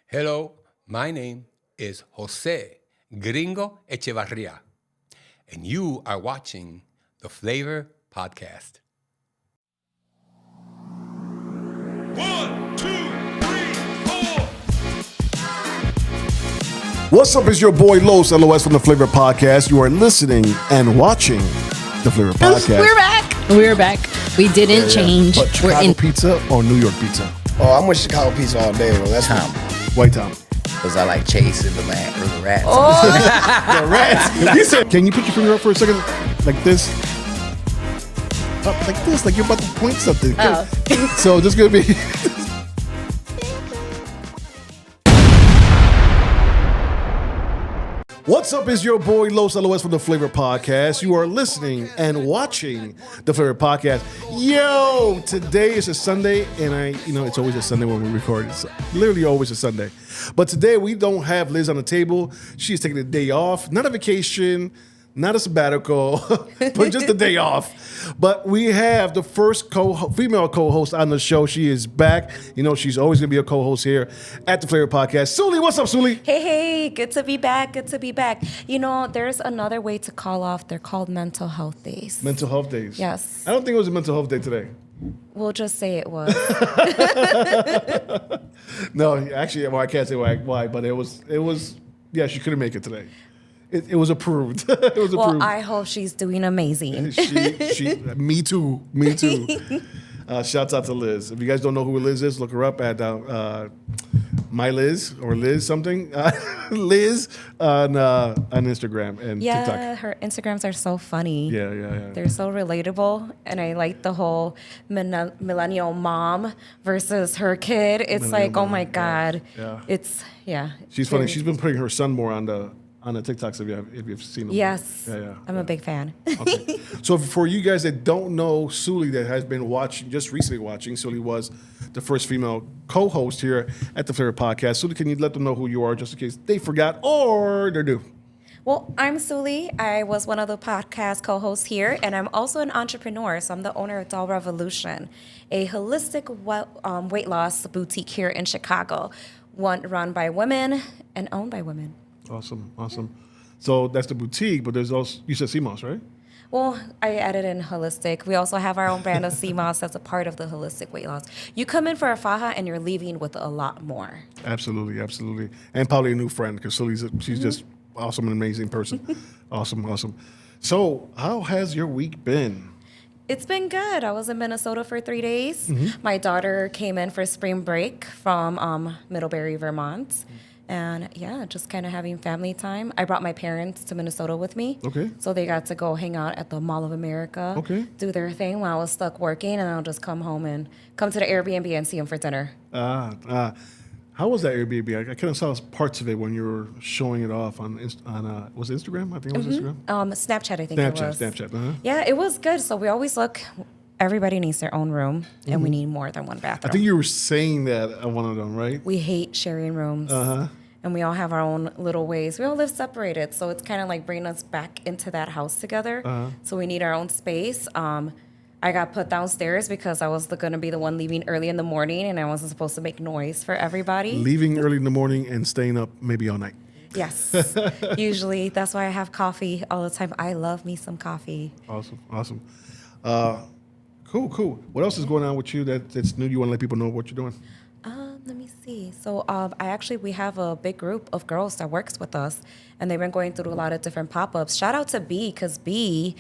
Hello, my name is José Gringo Echeverría, and you are watching the FLAVA Podcast. 1, 2, 3, 4. What's up? It's your boy Los LOS from the FLAVA Podcast. You are listening and watching the FLAVA Podcast. We're back. We didn't change. But We're Chicago in. pizza or New York pizza? Oh, I'm with Chicago pizza all day. Well, that's Tom, White Town. because I like chasing the man or the rats. The rats. You said, can you put your finger up for a second? Like this? Up like this, like you're about to point something. Oh. So this is going to be... What's up? It's your boy Los LOS from the FLAVA Podcast. You are listening and watching the FLAVA Podcast. Yo, today is a Sunday, and it's always a Sunday when we record. It's literally always a Sunday. But today we don't have Liz on the table. She's taking a day off, not a vacation, not a sabbatical, but just a day off. But we have the first female co-host on the show. She is back. You know, she's always going to be a co-host here at the FLAVA Podcast. Suli, what's up, Suli? Hey, good to be back. Good to be back. You know, there's another way to call off. They're called mental health days. Mental health days. Yes. I don't think it was a mental health day today. We'll just say it was. No, actually, well, I can't say why, but it was. Yeah, she couldn't make it today. It was approved. It was Well, approved. I hope she's doing amazing. Me too. Shouts out to Liz. If you guys don't know who Liz is, look her up at My Liz or Liz something. Liz on Instagram and Yeah, TikTok. her Instagrams are so funny. Yeah. They're so relatable, and I like the whole millennial mom versus her kid. It's Millennial like, oh mom, my yeah. God. Yeah. It's, yeah. She's funny. She's been putting her son more on the TikToks if you've seen them. Yes. Yeah. I'm a big fan. Okay. So for you guys that don't know Suli, that has been watching, just recently watching, Suli was the first female co-host here at the FLAVA Podcast. Suli, can you let them know who you are just in case they forgot or they're new? Well, I'm Suli. I was one of the podcast co-hosts here, and I'm also an entrepreneur. So I'm the owner of Doll Revolution, a holistic weight loss boutique here in Chicago, run by women and owned by women. Awesome. So that's the boutique, but there's also, you said CMOS, right? Well, I added in holistic. We also have our own brand of CMOS that's a part of the holistic weight loss. You come in for a faja and you're leaving with a lot more. Absolutely. And probably a new friend because she's just awesome and amazing person. Awesome. So how has your week been? It's been good. I was in Minnesota for 3 days. My daughter came in for spring break from Middlebury, Vermont. And yeah, just kind of having family time. I brought my parents to Minnesota with me. Okay. So they got to go hang out at the Mall of America. Okay. Do their thing while I was stuck working, and I'll just come home and come to the Airbnb and see them for dinner. How was that Airbnb? I kind of saw parts of it when you were showing it off on was it Instagram? I think it was Instagram. Snapchat, I think it was. Snapchat. Uh-huh. Yeah, it was good. So we always look. Everybody needs their own room, and we need more than one bathroom. I think you were saying that at one of them, right? We hate sharing rooms. And we all have our own little ways. We all live separated, so it's kind of like bringing us back into that house together. So we need our own space. I got put downstairs because I was going to be the one leaving early in the morning, and I wasn't supposed to make noise for everybody. Leaving early in the morning and staying up maybe all night. Yes. Usually, that's why I have coffee all the time. I love me some coffee. Awesome. Cool. What else is going on with you that's new? You want to let people know what you're doing? Let me see. So we have a big group of girls that works with us, and they've been going through a lot of different pop-ups. Shout out to B, because B,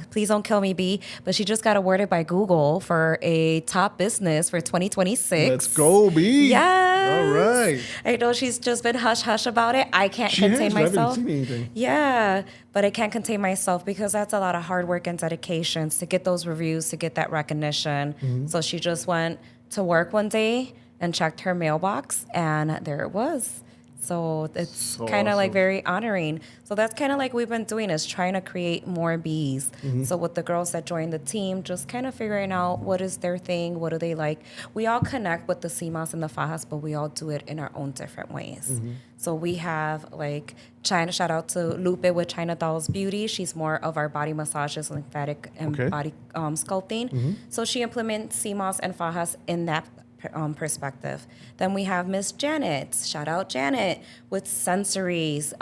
please don't kill me, B, but she just got awarded by Google for a top business for 2026. Let's go, B. Yes. All right. I know she's just been hush-hush about it. I can't contain myself. I haven't seen anything. Yeah, but I can't contain myself because that's a lot of hard work and dedication to get those reviews, to get that recognition. So she just went to work one day and checked her mailbox, and there it was. So it's So kind of like awesome. very honoring. So that's kind of like we've been doing, is trying to create more bees. So with the girls that joined the team, just kind of figuring out what is their thing, what do they like. We all connect with the CMOS and the fajas, but we all do it in our own different ways. So we have like China, shout out to Lupe with China Dolls Beauty. She's more of our body massages, lymphatic and Okay. body sculpting. So she implements CMOS and fajas in that perspective. Then we have Miss Janet. Shout out Janet with sensories.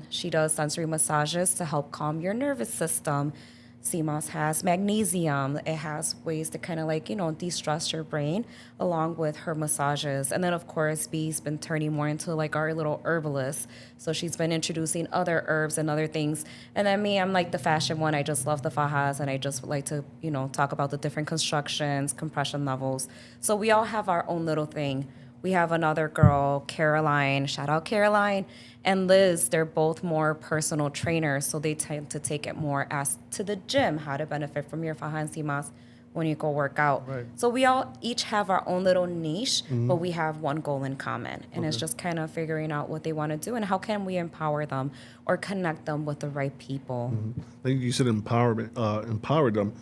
She does sensory massages to help calm your nervous system. CMOS has magnesium. It has ways to kind of like, de-stress your brain along with her massages. And then, of course, B's been turning more into like our little herbalist. So she's been introducing other herbs and other things. And then me, I'm like the fashion one. I just love the fajas, and I just like to, talk about the different constructions, compression levels. So we all have our own little thing. We have another girl, Caroline, shout out Caroline, and Liz. They're both more personal trainers, so they tend to take it more as to the gym, how to benefit from your faja and CMOS when you go work out. Right. So we all each have our own little niche, but we have one goal in common, and it's just kind of figuring out what they want to do and how can we empower them or connect them with the right people. I think you said empowered them.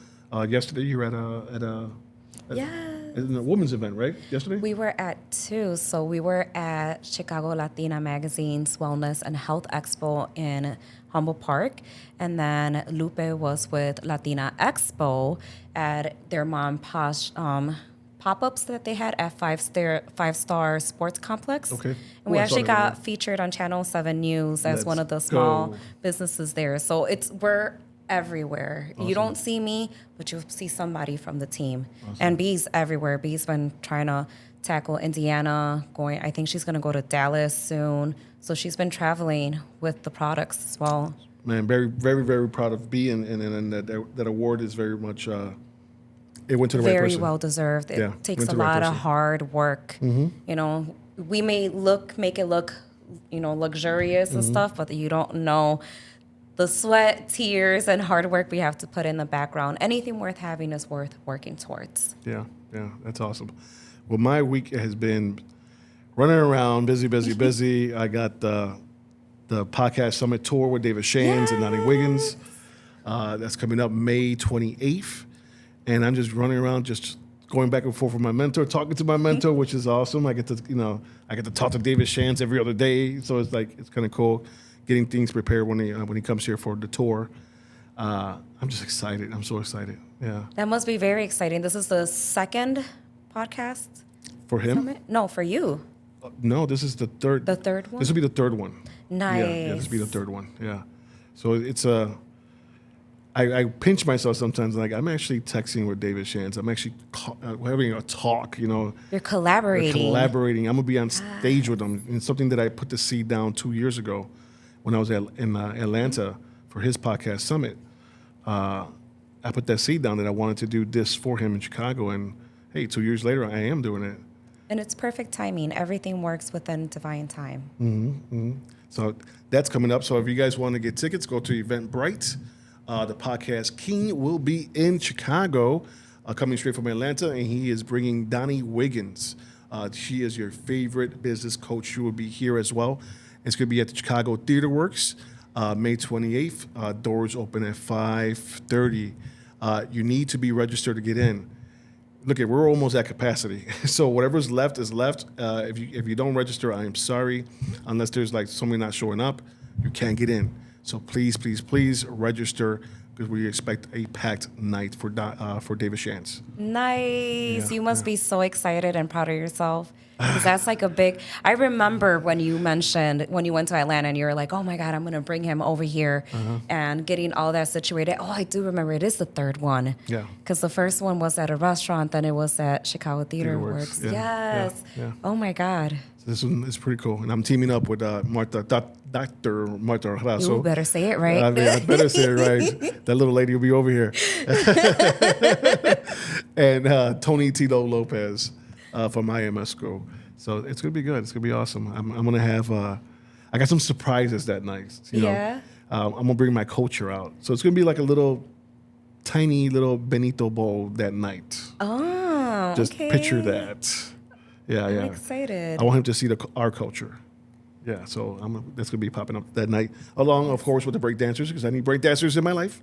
Yesterday you were at a women's event, right? Yesterday? We were at 2. So we were at Chicago Latina Magazine's Wellness and Health Expo in Humboldt Park. And then Lupe was with Latina Expo at their mom posh pop-ups that they had at five-star sports complex. Okay. And we actually got featured on Channel 7 News as one of the small businesses there. So we're everywhere. Awesome. You don't see me, but you'll see somebody from the team. Awesome. And B's everywhere. B's been trying to tackle Indiana, I think she's going to go to Dallas soon. So she's been traveling with the products as well. Man, very, very, very proud of B, and that award is very much, it went to the right person. Very well deserved. It takes a lot of hard work. We may make it look, luxurious and stuff, but you don't know the sweat, tears, and hard work we have to put in the background. Anything worth having is worth working towards. Yeah, that's awesome. Well, my week has been running around, busy. I got the podcast summit tour with David Shands and Donnie Wiggins. That's coming up May 28th. And I'm just running around, just going back and forth with my mentor, talking to my mentor, which is awesome. I get to talk to David Shands every other day, so it's kind of cool. Getting things prepared when he comes here for the tour. I'm just excited. I'm so excited. Yeah. That must be very exciting. This is the second podcast? For him? Summit? No, for you. No, this is the third. The third one? This will be the third one. Nice. Yeah, this will be the third one. Yeah. So it's I pinch myself sometimes. Like, I'm actually texting with David Shands. I'm actually having a talk, You're collaborating. I'm going to be on stage with him. And something that I put the seed down 2 years ago when I was in Atlanta for his podcast summit. I put that seed down that I wanted to do this for him in Chicago. And, hey, 2 years later, I am doing it. And it's perfect timing. Everything works within divine time. So that's coming up. So if you guys want to get tickets, go to Eventbrite. The podcast King will be in Chicago, coming straight from Atlanta, and he is bringing Donnie Wiggins. She is your favorite business coach. She will be here as well. It's going to be at the Chicago Theater Works, May 28th. Doors open at 5:30. You need to be registered to get in. Look, we're almost at capacity. So whatever's left is left. If you don't register, I am sorry. Unless there's like somebody not showing up, you can't get in. So please register, because we expect a packed night for David Shands. Nice. You must be so excited and proud of yourself. Because that's like a big... I remember when you mentioned when you went to Atlanta and you were like, oh my God, I'm going to bring him over here and getting all that situated. Oh, I do remember. It is the third one. Yeah. Because the first one was at a restaurant, then it was at Chicago Theater Works. Yeah. Yes. Yeah. Oh my God. This one is pretty cool. And I'm teaming up with Dr. Marta Razo. You better say it right. I better say it right. That little lady will be over here. And Tony Tito Lopez from IMS School. So it's going to be good. It's going to be awesome. I'm going to have, I got some surprises that night. You know? I'm going to bring my culture out. So it's going to be like a tiny little Benito Bowl that night. Oh, Just picture that. Yeah, I'm excited. I want him to see our culture. Yeah, so that's going to be popping up that night, along, of course, with the break dancers, because I need break dancers in my life.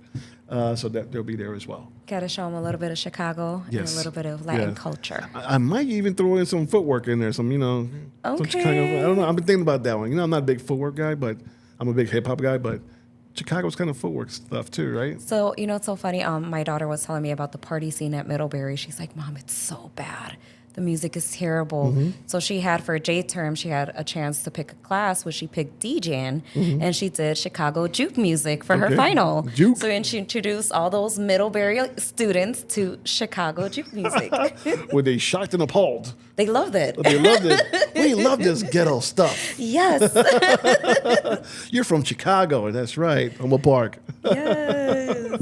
So that they'll be there as well. Got to show them a little bit of Chicago and a little bit of Latin culture. I might even throw in some footwork in there, some Chicago. I don't know. I've been thinking about that one. I'm not a big footwork guy, but I'm a big hip hop guy. But Chicago's kind of footwork stuff too, right? So it's so funny. My daughter was telling me about the party scene at Middlebury. She's like, Mom, it's so bad. the music is terrible. So she had, for J term, she had a chance to pick a class where she picked DJing, and she did Chicago juke music for her final. Juke. So then she introduced all those Middlebury students to Chicago juke music. Were they shocked and appalled? They loved it. They loved it. We love this ghetto stuff. Yes. You're from Chicago, that's right. Humboldt Park. Yes.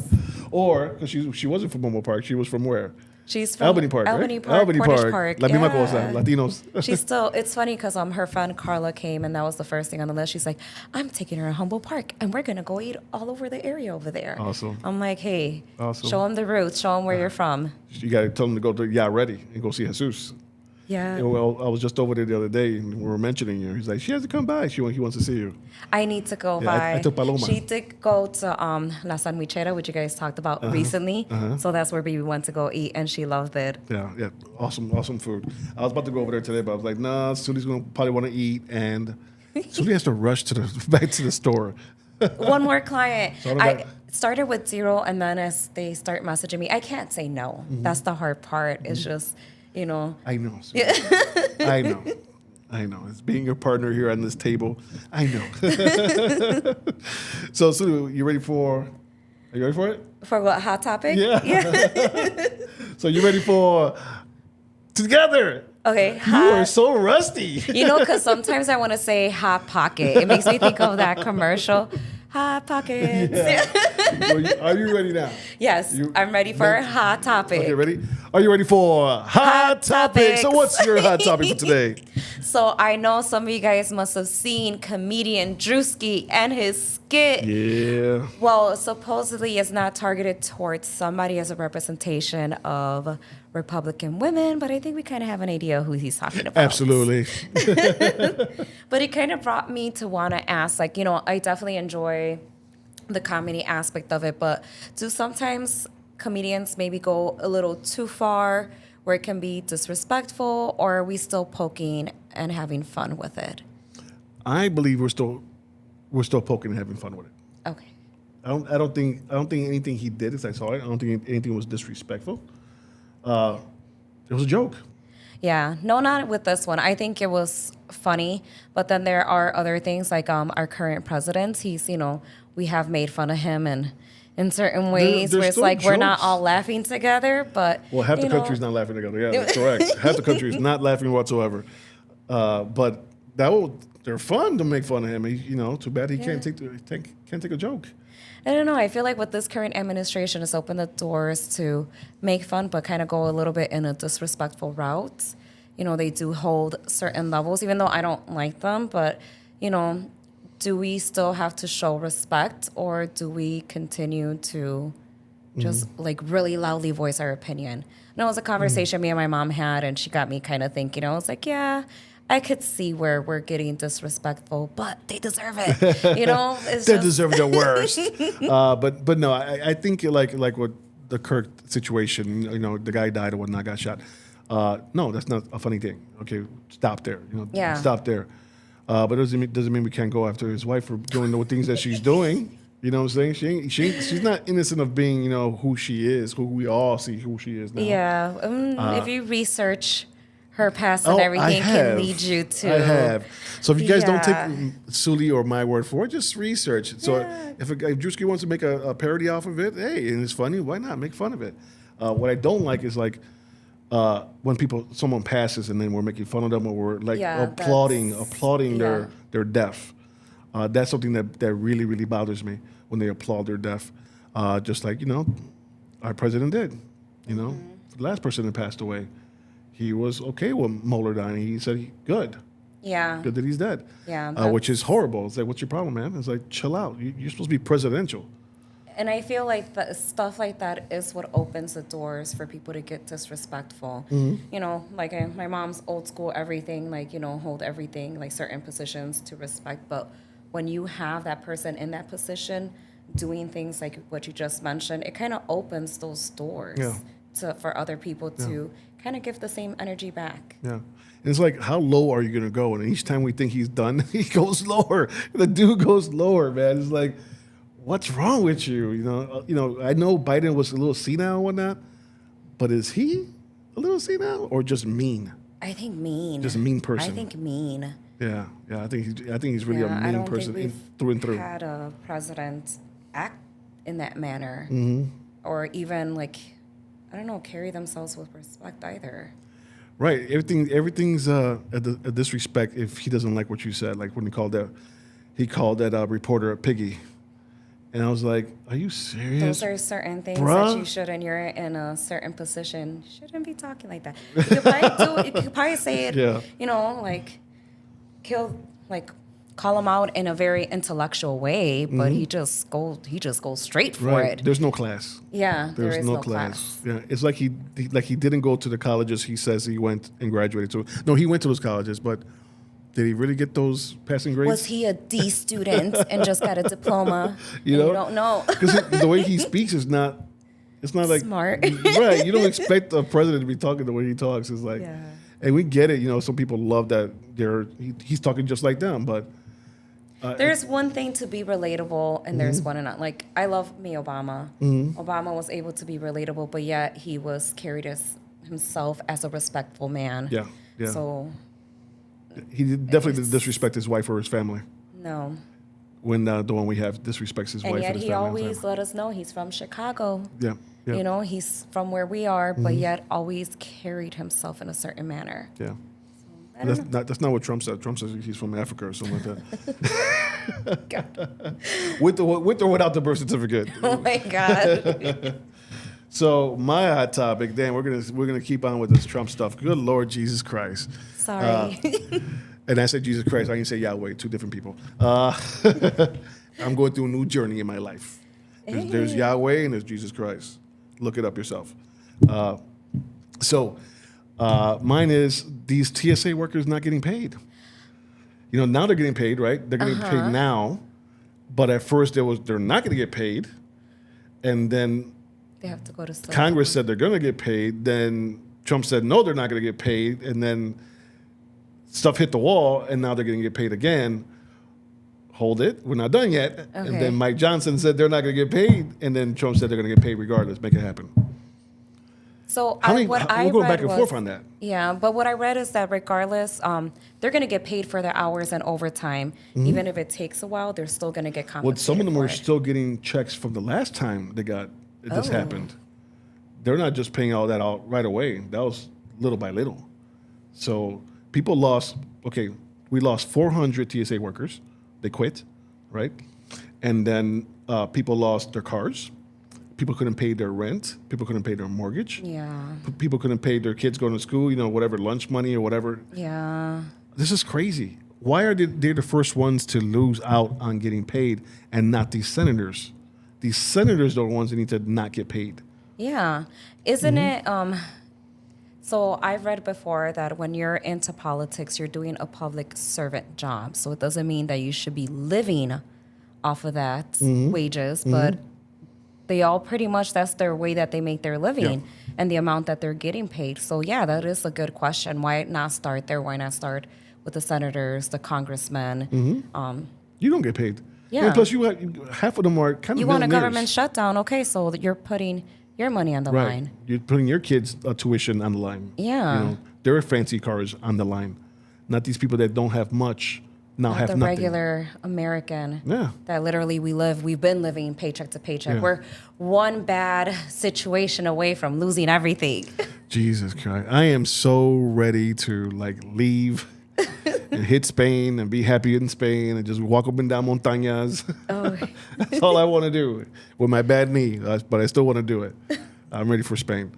Or, because she wasn't from Humboldt Park, she was from where? She's from Albany Park, Albany right? Park, Albany Portage Park. Park. La misma yeah. cosa, Latinos. She's still, it's funny because her friend Carla came and that was the first thing on the list. She's like, I'm taking her to Humboldt Park and we're going to go eat all over the area over there. Awesome. I'm like, hey, Awesome. show them the roots, show them where you're from. You got to tell them to go to Ya Ready and go see Jesus. Yeah. Well, I was just over there the other day and we were mentioning you. He's like, she has to come by. He wants to see you. I need to go Yeah, by. I took Paloma. She did go to La Sandwichera, which you guys talked about recently. So that's where we went to go eat, and she loved it. Yeah. Awesome food. I was about to go over there today, but I was like, nah, Suli's going to probably want to eat. And Suli has to rush back to the store. One more client. So I started with 0, and then as they start messaging me, I can't say no. That's the hard part. It's just, I know. Suli. I know. It's being your partner here on this table. I know. So, Suli, are you ready for it? For what, hot topic? Yeah. So, you ready for Together? Okay. You are so rusty. Because sometimes I want to say Hot Pocket. It makes me think of that commercial. Hot Pockets. Yeah. Are you ready now? Yes, I'm ready for a hot topic. Okay, ready? Are you ready for Hot Topic? So what's your hot topic for today? So I know some of you guys must have seen comedian Drewski and his skit. Yeah. Well, supposedly it's not targeted towards somebody as a representation of Republican women, but I think we kind of have an idea who he's talking about. Absolutely. But it kind of brought me to want to ask, I definitely enjoy the comedy aspect of it, but do sometimes comedians maybe go a little too far where it can be disrespectful, or are we still poking and having fun with it? I believe we're still poking and having fun with it. Okay. I don't think anything he did, as I saw it, I don't think anything was disrespectful. It was a joke. Yeah, no, not with this one. I think it was funny, but then there are other things like our current president. He's, we have made fun of him and in certain ways There's where it's still like we're not jokes. all laughing together, but Well, half the country's not laughing together. Yeah, that's correct. Half the country is not laughing whatsoever. But they're fun to make fun of him. Too bad he can't take a joke. I don't know. I feel like with this current administration, it's opened the doors to make fun, but kind of go a little bit in a disrespectful route. They do hold certain levels, even though I don't like them. But, do we still have to show respect, or do we continue to just really loudly voice our opinion? It was a conversation me and my mom had, and she got me kind of thinking. I was like, yeah, I could see where we're getting disrespectful, but they deserve it. They deserve the worst. But no, I think like with the Kirk situation, the guy died or whatnot, got shot. No, that's not a funny thing. Okay, stop there. Yeah. Stop there. But it doesn't mean we can't go after his wife for doing the things that she's doing. You know what I'm saying? She's not innocent of being, who she is, who we all see who she is now. Yeah. If you research her past and everything can lead you to. I have. So if you guys don't Yeah. take Suli or my word for it, just research it. So if Drewski wants to make a parody off of it, hey, and it's funny, why not make fun of it? What I don't like is when someone passes and then we're making fun of them, or we're applauding their death. That's something that really, really bothers me when they applaud their death. Just like, our president did. The last person that passed away, he was okay with Mueller dying. He said, good. Yeah. Good that he's dead. Yeah. Which is horrible. It's like, what's your problem, man? It's like, chill out. You're supposed to be presidential. And I feel like stuff like that is what opens the doors for people to get disrespectful. Like my mom's old school everything, hold everything, like certain positions to respect. But when you have that person in that position doing things like what you just mentioned, it kind of opens those doors for other people to kind of give the same energy back. Yeah. And it's like, how low are you going to go? And each time we think he's done, he goes lower. The dude goes lower, man. It's like, what's wrong with you? I know Biden was a little senile and whatnot, but is he? a little senile or just mean? I think mean. Just a mean person. I think mean. Yeah. I think he's really a I mean don't person think through and through. we've had a president act in that manner, Mm-hmm. or even like, I don't know, carry themselves with respect either. Right. Everything's a disrespect if he doesn't like what you said. Like when he called that reporter a piggy. And I was like, are you serious? Those are certain things Bruh? that you shouldn't. You're in a certain position. You shouldn't be talking like that. You could probably say it. Yeah. You know, like call him out in a very intellectual way, but he just goes straight for Right. it. There's no class. Yeah, there There's is no no class. Yeah, it's like he didn't go to the colleges he says he went and graduated to. No, he went to those colleges, but did he really get those passing grades? Was he a D student and just got a diploma? You And know? you don't know. Because the way he speaks is not. It's not like Smart. Right. You don't expect a president to be talking the way he talks. It's like, Yeah. and we get it. You know, some people love that he's talking just like them, but. There's one thing to be relatable, and there's one not. Like, I love me Obama. Obama was able to be relatable, but yet he was carried as himself as a respectful man. Yeah. So, He definitely didn't disrespect his wife or his family. no. When the one we have disrespects his And wife yet and his he family. always let us know he's from Chicago. Yeah. You know, he's from where we are, but yet always carried himself in a certain manner. Yeah. I don't know. That's not what Trump said. Trump says he's from Africa or something like that. God. with or without the birth certificate. Oh my God. So my hot topic, Dan, we're gonna keep on with this Trump stuff. Good Lord Jesus Christ. Sorry. And I said Jesus Christ. I didn't say Yahweh. Two different people. I'm going through a new journey in my life. There's Yahweh and there's Jesus Christ. Look it up yourself. So mine is these TSA workers not getting paid. You know, now they're getting paid, right? They're getting paid now, but at first they're not going to get paid, and then They have to go to sleep. Congress said they're going to get paid. Then Trump said no, they're not going to get paid, and then stuff hit the wall, and now they're going to get paid again. Hold it, we're not done yet. And Okay. then Mike Johnson said they're not going to get paid, and then Trump said they're going to get paid regardless. Make it happen. So We're I going read back and was, forth on that. Yeah, but what I read is that regardless, they're going to get paid for their hours and overtime. Even if it takes a while, they're still going to get compensated. Well, some of them for are it. still getting checks from the last time this Oh. happened. They're not just paying all that out right away. That was little by little. So people lost. Okay, we lost 400 TSA workers. They quit, right? And then people lost their cars. People couldn't pay their rent. People couldn't pay their mortgage. Yeah, People couldn't pay their kids going to school. You know, whatever lunch money or whatever. yeah. This is crazy. Why are they the first ones to lose out on getting paid and not these senators? These senators are the ones that need to not get paid. Yeah. Isn't it so I've read before that when you're into politics, you're doing a public servant job. So it doesn't mean that you should be living off of that wages, but they all pretty much, that's their way that they make their living and the amount that they're getting paid. So yeah, that is a good question. Why not start there? Why not start with the senators, the congressmen? You don't get paid. Yeah. And plus, half of them are kind of You want a millionaires. government shutdown, okay, so you're putting your money on the Right. line. You're putting your kids' tuition on the line. Yeah. You know, their fancy cars on the line. Not these people that don't have much now have The nothing. regular American Yeah. that literally we've been living paycheck to paycheck. Yeah. We're one bad situation away from losing everything. Jesus Christ. I am so ready to leave and hit Spain and be happy in Spain and just walk up and down montañas. Oh. That's all I want to do with my bad knee, but I still want to do it. I'm ready for Spain.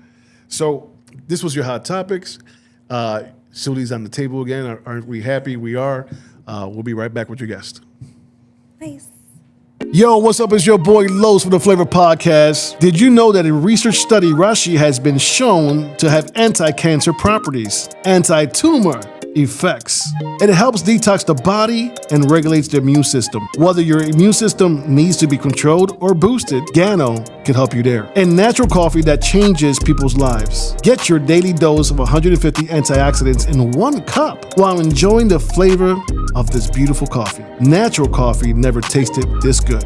So this was your hot topics. Suli's on the table again. Aren't we happy? We are. We'll be right back with your guest. Nice. Yo, what's up? It's your boy Los from the FLAVA Podcast. Did you know that a research study, Rashi, has been shown to have anti-cancer properties, anti-tumor effects? It helps detox the body and regulates the immune system. Whether your immune system needs to be controlled or boosted, Gano can help you there. And natural coffee that changes people's lives. Get your daily dose of 150 antioxidants in 1 cup while enjoying the flavor of this beautiful coffee. Natural coffee never tasted this good.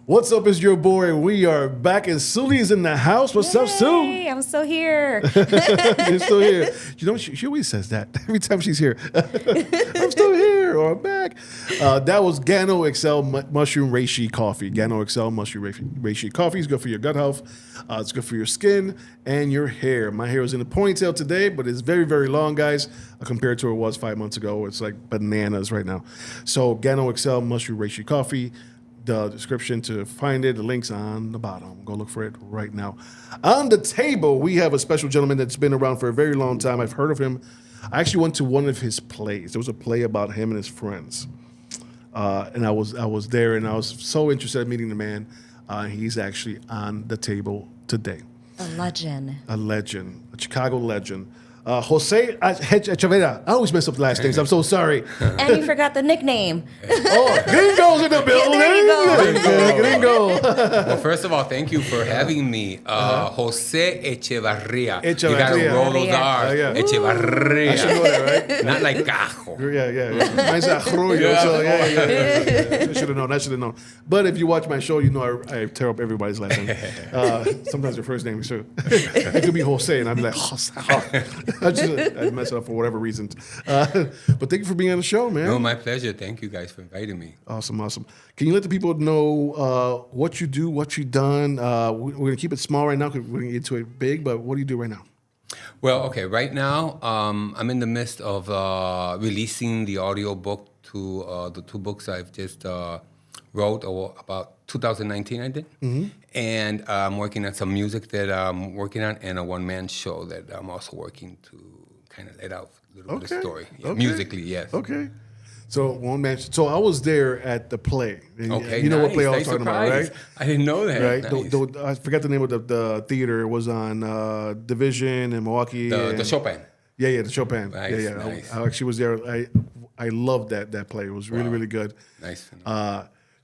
What's up? It's your boy. We are back and Suli's in the house. What's up, Sue? Hey, I'm still here. You're still here. You know, she always says that every time she's here. I'm still here or I'm back. That was Gano XL Mushroom Reishi Coffee. Gano XL Mushroom Reishi Coffee is good for your gut health. It's good for your skin and your hair. My hair was in a ponytail today, but it's very, very long, guys, compared to what it was 5 months ago. It's like bananas right now. So Gano XL Mushroom Reishi Coffee. The description to find it, the link's on the bottom. Go look for it right now. On the table, we have a special gentleman that's been around for a very long time. I've heard of him. I actually went to one of his plays. There was a play about him and his friends. And I was there, and I was so interested in meeting the man. He's actually on the table today. A legend. A Chicago legend. José Echeverría. I always mess up the last names. I'm so sorry. And you forgot the nickname. Oh, Gringo's in the building. There you go. Gringo. Well, first of all, thank you for having me. José Echeverría. You got to Echeverría. roll those R's. Yeah. Echeverría. I should know that, right? Not like Cajo. Yeah. Mine's Arroyo, so yeah. I should have known. But if you watch my show, you know I tear up everybody's last name. Sometimes their first name is too. It could be Jose, and I'd be like, Jose. I mess it up for whatever reasons. But thank you for being on the show, man. No, my pleasure. Thank you guys for inviting me. Awesome. Can you let the people know what you do, what you've done? We're going to keep it small right now because we're going to get to it big, but what do you do right now? Well, okay, right now I'm in the midst of releasing the audio book to the two books I've just wrote about 2019, I did. Mm-hmm. And I'm working on some music that I'm working on and a one-man show that I'm also working to kind of let out a little bit of story. Yeah, musically, yes. Okay. So one man. So I was there at the play. Okay, you know what play I was Nice talking surprise. about, right? I didn't know that. Right. Nice. I forgot the name of the theater. It was on Division in Milwaukee. The Chopin. Yeah, the Chopin. Nice, yeah. nice. I actually was there. I loved that play. It was really, really good. Nice.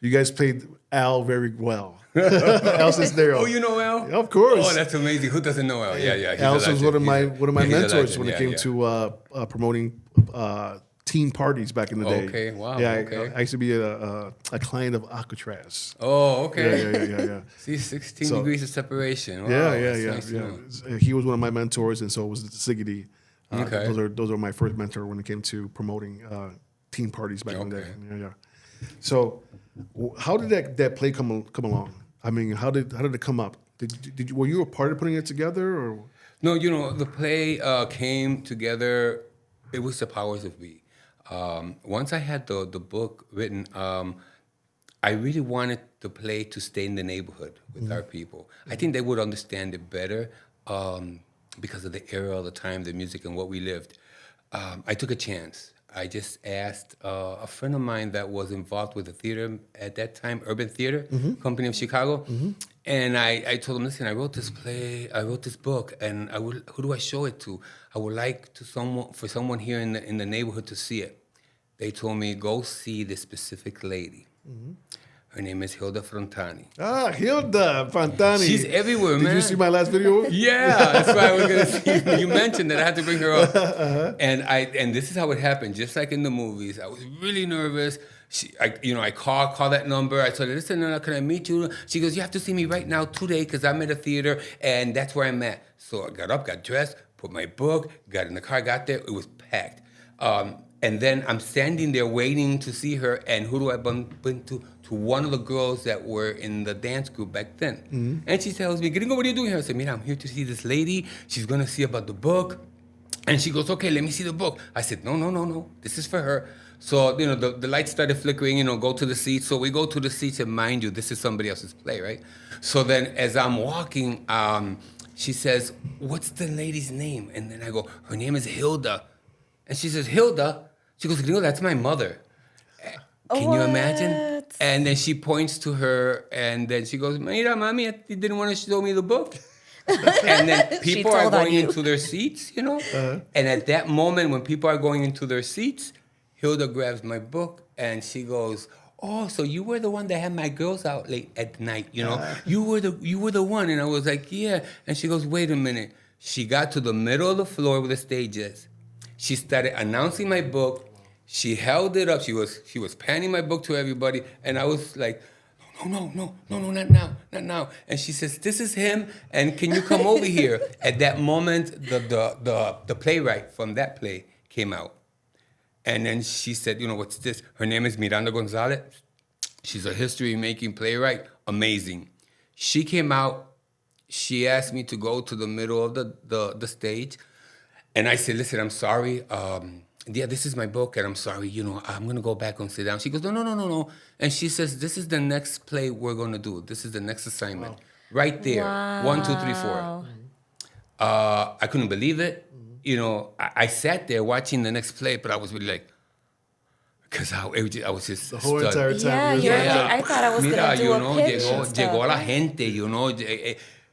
You guys played Al very well. Al Cisnero. Oh, you know Al? Of course. Oh, that's amazing. Who doesn't know Al? Yeah. Al was one of my mentors when it came to. to promoting teen parties back in the day. Okay, wow. Yeah, okay. I used to be a client of Alcatraz. Oh, okay. Yeah. See, 16 degrees of separation. Wow, Yeah. nice to know. He was one of my mentors, and so was Siggity. Okay. Those are my first mentor when it came to promoting teen parties back in the day. Okay. Yeah. So, how did that play come along? I mean, how did it come up? Were you a part of putting it together, or? No, the play came together. It was the powers of we. Once I had the book written, I really wanted the play to stay in the neighborhood with our people. I think they would understand it better because of the era, the time, the music, and what we lived. I took a chance. I just asked a friend of mine that was involved with the theater at that time, Urban Theater Company of Chicago, and I told him, listen, I wrote this play, I wrote this book, and who do I show it to? I would like for someone here in the neighborhood to see it. They told me, go see this specific lady. Her name is Hilda Frontani. Hilda Frontani. She's everywhere, man. Did you see my last video? Yeah, that's why I was going to see. You mentioned that I had to bring her up. And this is how it happened. Just like in the movies, I was really nervous. I call that number. I told her, listen, can I meet you? She goes, you have to see me right now today because I'm at a theater and that's where I'm at. So I got up, got dressed, put my book, got in the car, got there. It was packed. And then I'm standing there waiting to see her, and who do I bump into? To one of the girls that were in the dance group back then. And she tells me, Gringo, what are you doing here? I said, mira, I'm here to see this lady. She's going to see about the book. And she goes, okay, let me see the book. I said, no. This is for her. So, the lights started flickering, go to the seats. So we go to the seats, and mind you, this is somebody else's play, right? So then as I'm walking, she says, what's the lady's name? And then I go, her name is Hilda. And she says, Hilda? She goes, Gringo, that's my mother. Can you imagine? And then she points to her, and then she goes, mira, mami, you didn't want to show me the book? And then people are going into their seats, And at that moment, when people are going into their seats, Hilda grabs my book, and she goes, oh, so you were the one that had my girls out late at night, You were the one. And I was like, yeah. And she goes, wait a minute. She got to the middle of the floor where the stage is. She started announcing my book. She held it up. She was panning my book to everybody, and I was like, no, not now, not now. And she says, this is him, and can you come over here? At that moment, the playwright from that play came out. And then she said, what's this? Her name is Miranda Gonzalez. She's a history-making playwright. Amazing. She came out. She asked me to go to the middle of the stage. And I said, listen, I'm sorry. This is my book, and I'm sorry, I'm going to go back and sit down. She goes, no. And she says, this is the next play we're going to do. This is the next assignment. Wow. Right there. Wow. 1, 2, 3, 4. I couldn't believe it. I sat there watching the next play, but I was really like, because I was just the whole entire time. I thought I was going to do a pitch. Llegó la gente,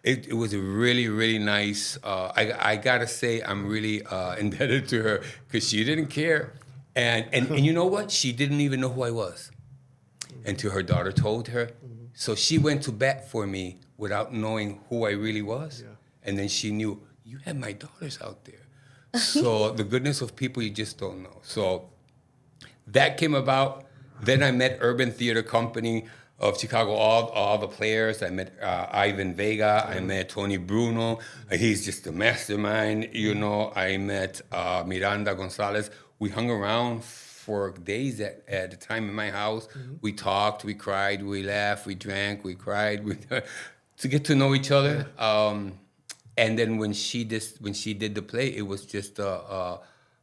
It was really, really nice. I gotta say, I'm really indebted to her because she didn't care. And you know what? She didn't even know who I was until her daughter told her. So she went to bat for me without knowing who I really was. Yeah. And then she knew, you have my daughters out there. So the goodness of people you just don't know. So that came about. Then I met Urban Theater Company of Chicago, all the players. I met Ivan Vega. I met Tony Bruno. He's just a mastermind, I met Miranda Gonzalez. We hung around for days at a time in my house. Mm-hmm. We talked, we cried, we laughed, we drank, we cried, to get to know each other. And then when she did the play, it was just a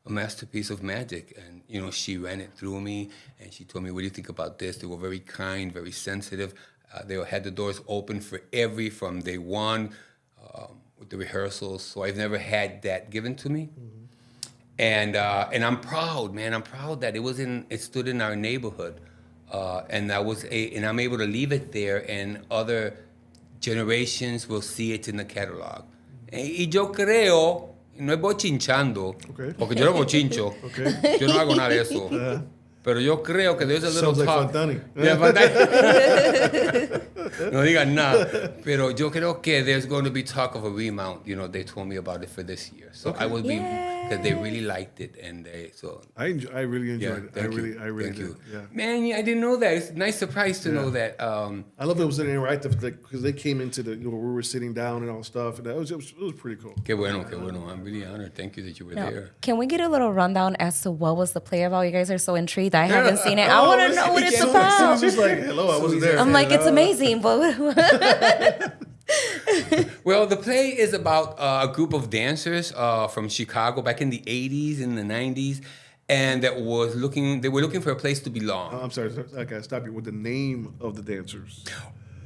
masterpiece of magic. And, she ran it through me, and she told me, what do you think about this? They were very kind, very sensitive. They had the doors open from day one with the rehearsals. So I've never had that given to me. Mm-hmm. And I'm proud, man. I'm proud that it stood in our neighborhood. And I'm able to leave it there, and other generations will see it in the catalog. Y yo creo, no es bochinchando, porque yo no bochincho, yo no hago nada de eso, pero yo creo que there's a little talk. Sounds like Yeah, no digan nada, pero yo creo que there's going to be talk of a remount. They told me about it for this year, so I will be, because they really liked it, and I really enjoyed it. I really did. Yeah. Man, I didn't know that. It's a nice surprise to know that. I love it was an interactive, because they came into we were sitting down and all stuff, and it was pretty cool. Qué bueno. I'm really honored. Thank you that you were there. Can we get a little rundown as to what was the play about? You guys are so intrigued. I haven't seen it. I want to know what it's about. She's like, hello, I wasn't there. I'm like, it's amazing, but well, the play is about a group of dancers from Chicago back in the 80s and the 90s, and they were looking for a place to belong. I'm sorry, I gotta stop you with the name of the dancers.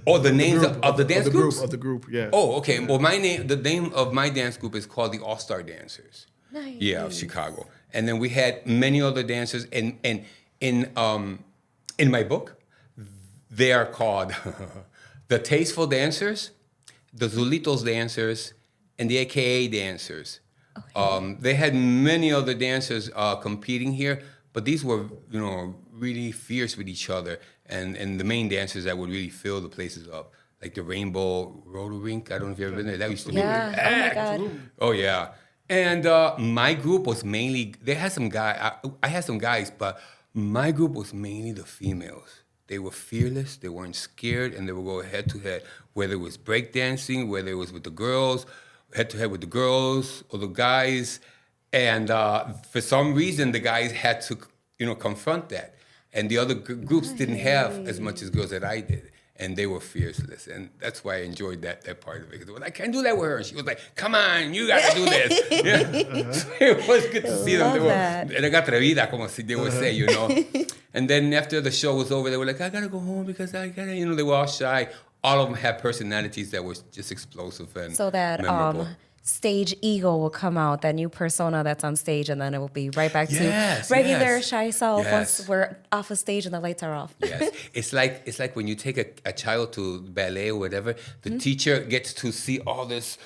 Oh, the names of the dance groups? Of the group, yeah. Oh, okay. Well, the name of my dance group is called the All-Star Dancers. Nice. Yeah, of Chicago. And then we had many other dancers, and in my book, they are called the Tasteful Dancers, the Zulitos Dancers, and the AKA Dancers. Okay. They had many other dancers competing here, but these were, really fierce with each other, and the main dancers that would really fill the places up, like the Rainbow Roller Rink. I don't know if you've ever been there. That used to be Oh my God. Oh yeah. And my group was mainly, they had some guys, I had some guys, but my group was mainly the females. They were fearless, they weren't scared, and they would go head to head, whether it was breakdancing, whether it was with the girls, head to head with the girls or the guys. And for some reason, the guys had to, confront that. And the other groups didn't have as much as girls that I did. And they were fearless, and that's why I enjoyed that part of it. Because I can't do that with her. And she was like, "Come on, you got to do this." Yeah. So it was good to see them. They were era atrevida, como they would say, And then after the show was over, they were like, "I gotta go home because I gotta," they were all shy. All of them had personalities that were just explosive and so that memorable. Stage ego will come out, that new persona that's on stage, and then it will be right back to regular shy self once we're off of stage and the lights are off. Yes, it's like when you take a child to ballet or whatever, the teacher gets to see all this,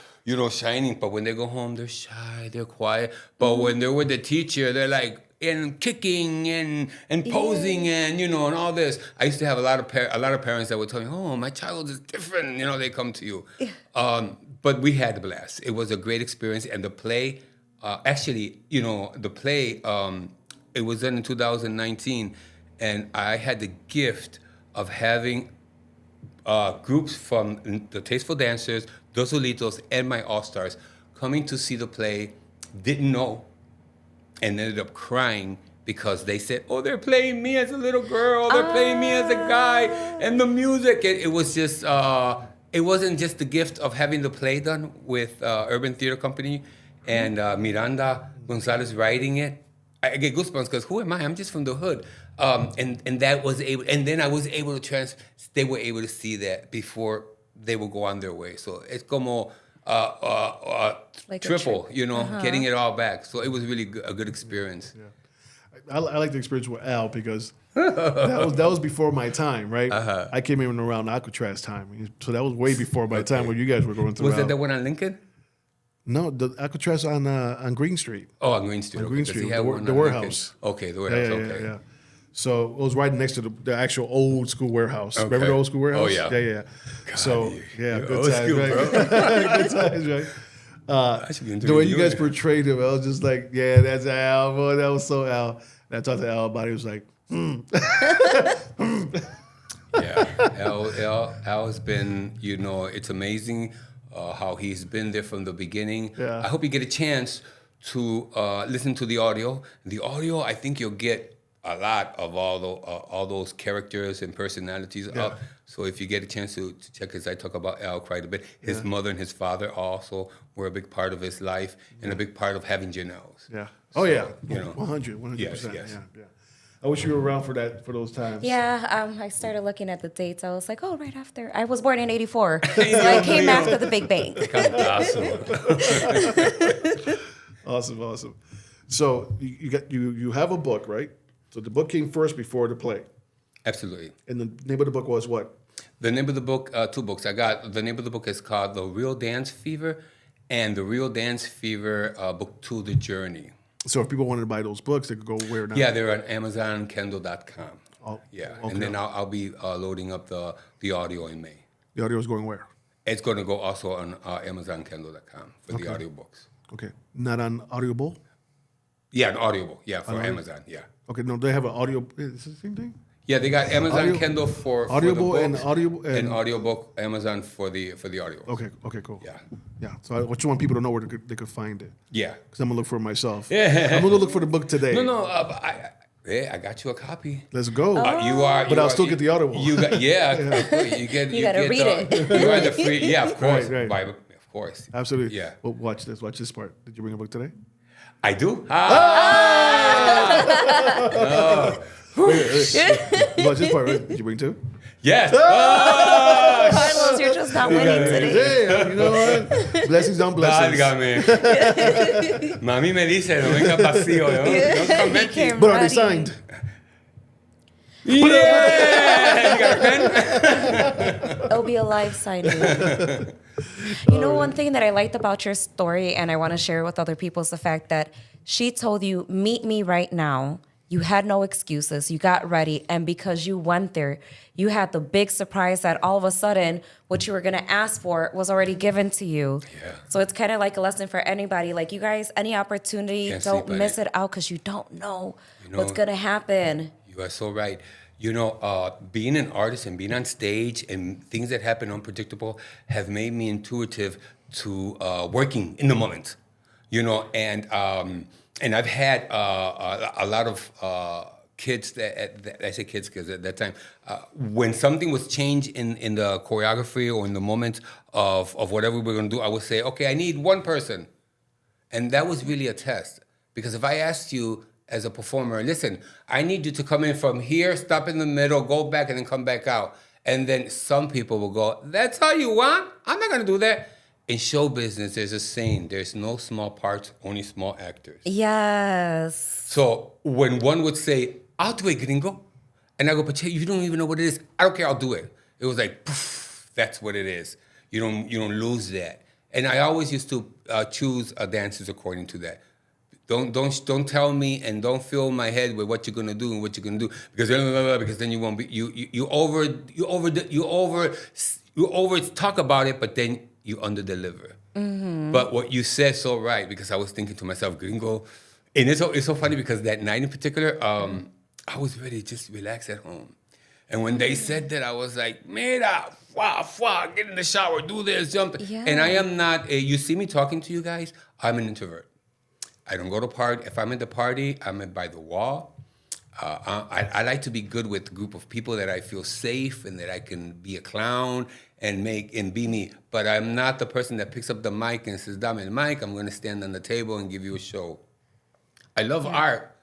shining, but when they go home, they're shy, they're quiet. But when they're with the teacher, they're like and kicking and posing and and all this. I used to have a lot of parents that would tell me, "Oh, my child is different." They come to you. But we had a blast. It was a great experience, and the play, the play, it was done in 2019, and I had the gift of having groups from the Tasteful Dancers, Dos Solitos, and my All-Stars coming to see the play, didn't know, and ended up crying because they said, oh, they're playing me as a little girl, they're playing me as a guy, and the music, it was just, it wasn't just the gift of having the play done with Urban Theater Company and Miranda Gonzalez writing it. I get goosebumps because who am I? I'm just from the hood. And that was able, and then I was able to they were able to see that before they would go on their way. So it's como Like a triple, trip. you know, getting it all back. So it was really a good experience. I like the experience with Al because that was before my time, right? I came in around Alcatraz time, so that was way before my time when you guys were going through. Was that the one on Lincoln? No, the Alcatraz on Green Street. Oh, on Green Street. On Green Does Street, he have the one on warehouse. Lincoln? Okay, the warehouse. Yeah. Okay. So it was right next to the actual old school warehouse. Okay. Remember the old school warehouse? Oh, yeah. Yeah. So you're good old times, school, right? bro. Good times, right? I should be The way you guys interviewing portrayed him, I was just like, yeah, that's Al, boy. That was so Al. And I talked to Al about it. He was like, Yeah, Al has been, you know, it's amazing how he's been there from the beginning. Yeah. I hope you get a chance to listen to the audio. The audio, I think you'll get a lot of all those characters and personalities up. So if you get a chance to check, because I talk about Al quite a bit. His mother and his father also were a big part of his life and a big part of having Janelle's. yeah. Oh, yeah. you know. 100%. Yes. Yeah. I wish you were around for those times. Yeah, I started looking at the dates. I was like, oh, right after. I was born in 84. So I came after the Big Bang. Awesome. So you have a book, right? So the book came first before the play. Absolutely. And the name of the book was what? The name of the book, two books. The name of the book is called The Real Dance Fever and The Real Dance Fever Book 2, The Journey. So if people wanted to buy those books, they could go where now? Yeah, they're on Amazon, Kindle.com. Oh, yeah. okay. And then I'll be loading up the audio in May. The audio is going where? It's going to go also on Amazon, Kindle.com for the audiobooks. Okay. Not on Audible? Yeah, an audiobook. Yeah, for Amazon. Yeah. Okay, no, they have an audio. Is it the same thing? Yeah, they got Amazon Audio- Kindle for Audible the and books, Audible and and- audiobook Amazon for the audio. Okay, cool. Yeah. Yeah. So I just want people to know where they could find it. Yeah. Because I'm going to look for it myself. Yeah. I'm going to look for the book today. No. I got you a copy. Let's go. But I'll still get the Audible. You got you get You gotta read it. You are the free. Yeah, of course. Right. Bible, of course. Absolutely. Yeah. Well, watch this part. Did you bring a book today? I do. Wait. Watch this part, right? Did you bring two? Yes. Carlos, you're just not winning today. Yeah, you know what? Blessings on blessings. Válgame. Mami me dice, no venga vacío. Don't come He empty. came But are they ready. signed? Yeah. You got a pen? It'll be a live signing. You know, one thing that I liked about your story, and I want to share with other people, is the fact that she told you, meet me right now. You had no excuses. You got ready. And because you went there, you had the big surprise that all of a sudden what you were going to ask for was already given to you. Yeah. So it's kind of like a lesson for anybody. Like, you guys, any opportunity, Can't don't sleep on miss it. it out because you don't know know- what's going to happen. You are so right. You know, being an artist and being on stage and things that happen unpredictable have made me intuitive to working in the moment. You know, and I've had a lot of kids that I say kids because at that time, when something was changed in the choreography or in the moment of whatever we were going to do, I would say, okay, I need one person. And that was really a test. Because if I asked you as a performer, listen, I need you to come in from here, stop in the middle, go back, and then come back out. And then some people will go, that's all you want? I'm not going to do that. In show business, there's a saying, there's no small parts, only small actors. Yes. So when one would say, I'll do it, gringo. And I go, but you don't even know what it is. I don't care, I'll do it. It was like, poof, that's what it is. You don't lose that. And I always used to choose dancers according to that. Don't tell me and don't fill my head with what you're gonna do and what you're gonna do because then you won't be you over talk about it, but then you under deliver. Mm-hmm. But what you said so right, because I was thinking to myself, gringo, and it's so funny because that night in particular, I was ready to just relax at home. And when they said that, I was like, mira, get in the shower, do this, jump. Yeah. And I am not, you see me talking to you guys, I'm an introvert. I don't go to party. If I'm at the party, I'm by the wall. I like to be good with a group of people that I feel safe and that I can be a clown and be me. But I'm not the person that picks up the mic and says, dame el mic, I'm going to stand on the table and give you a show. I love art.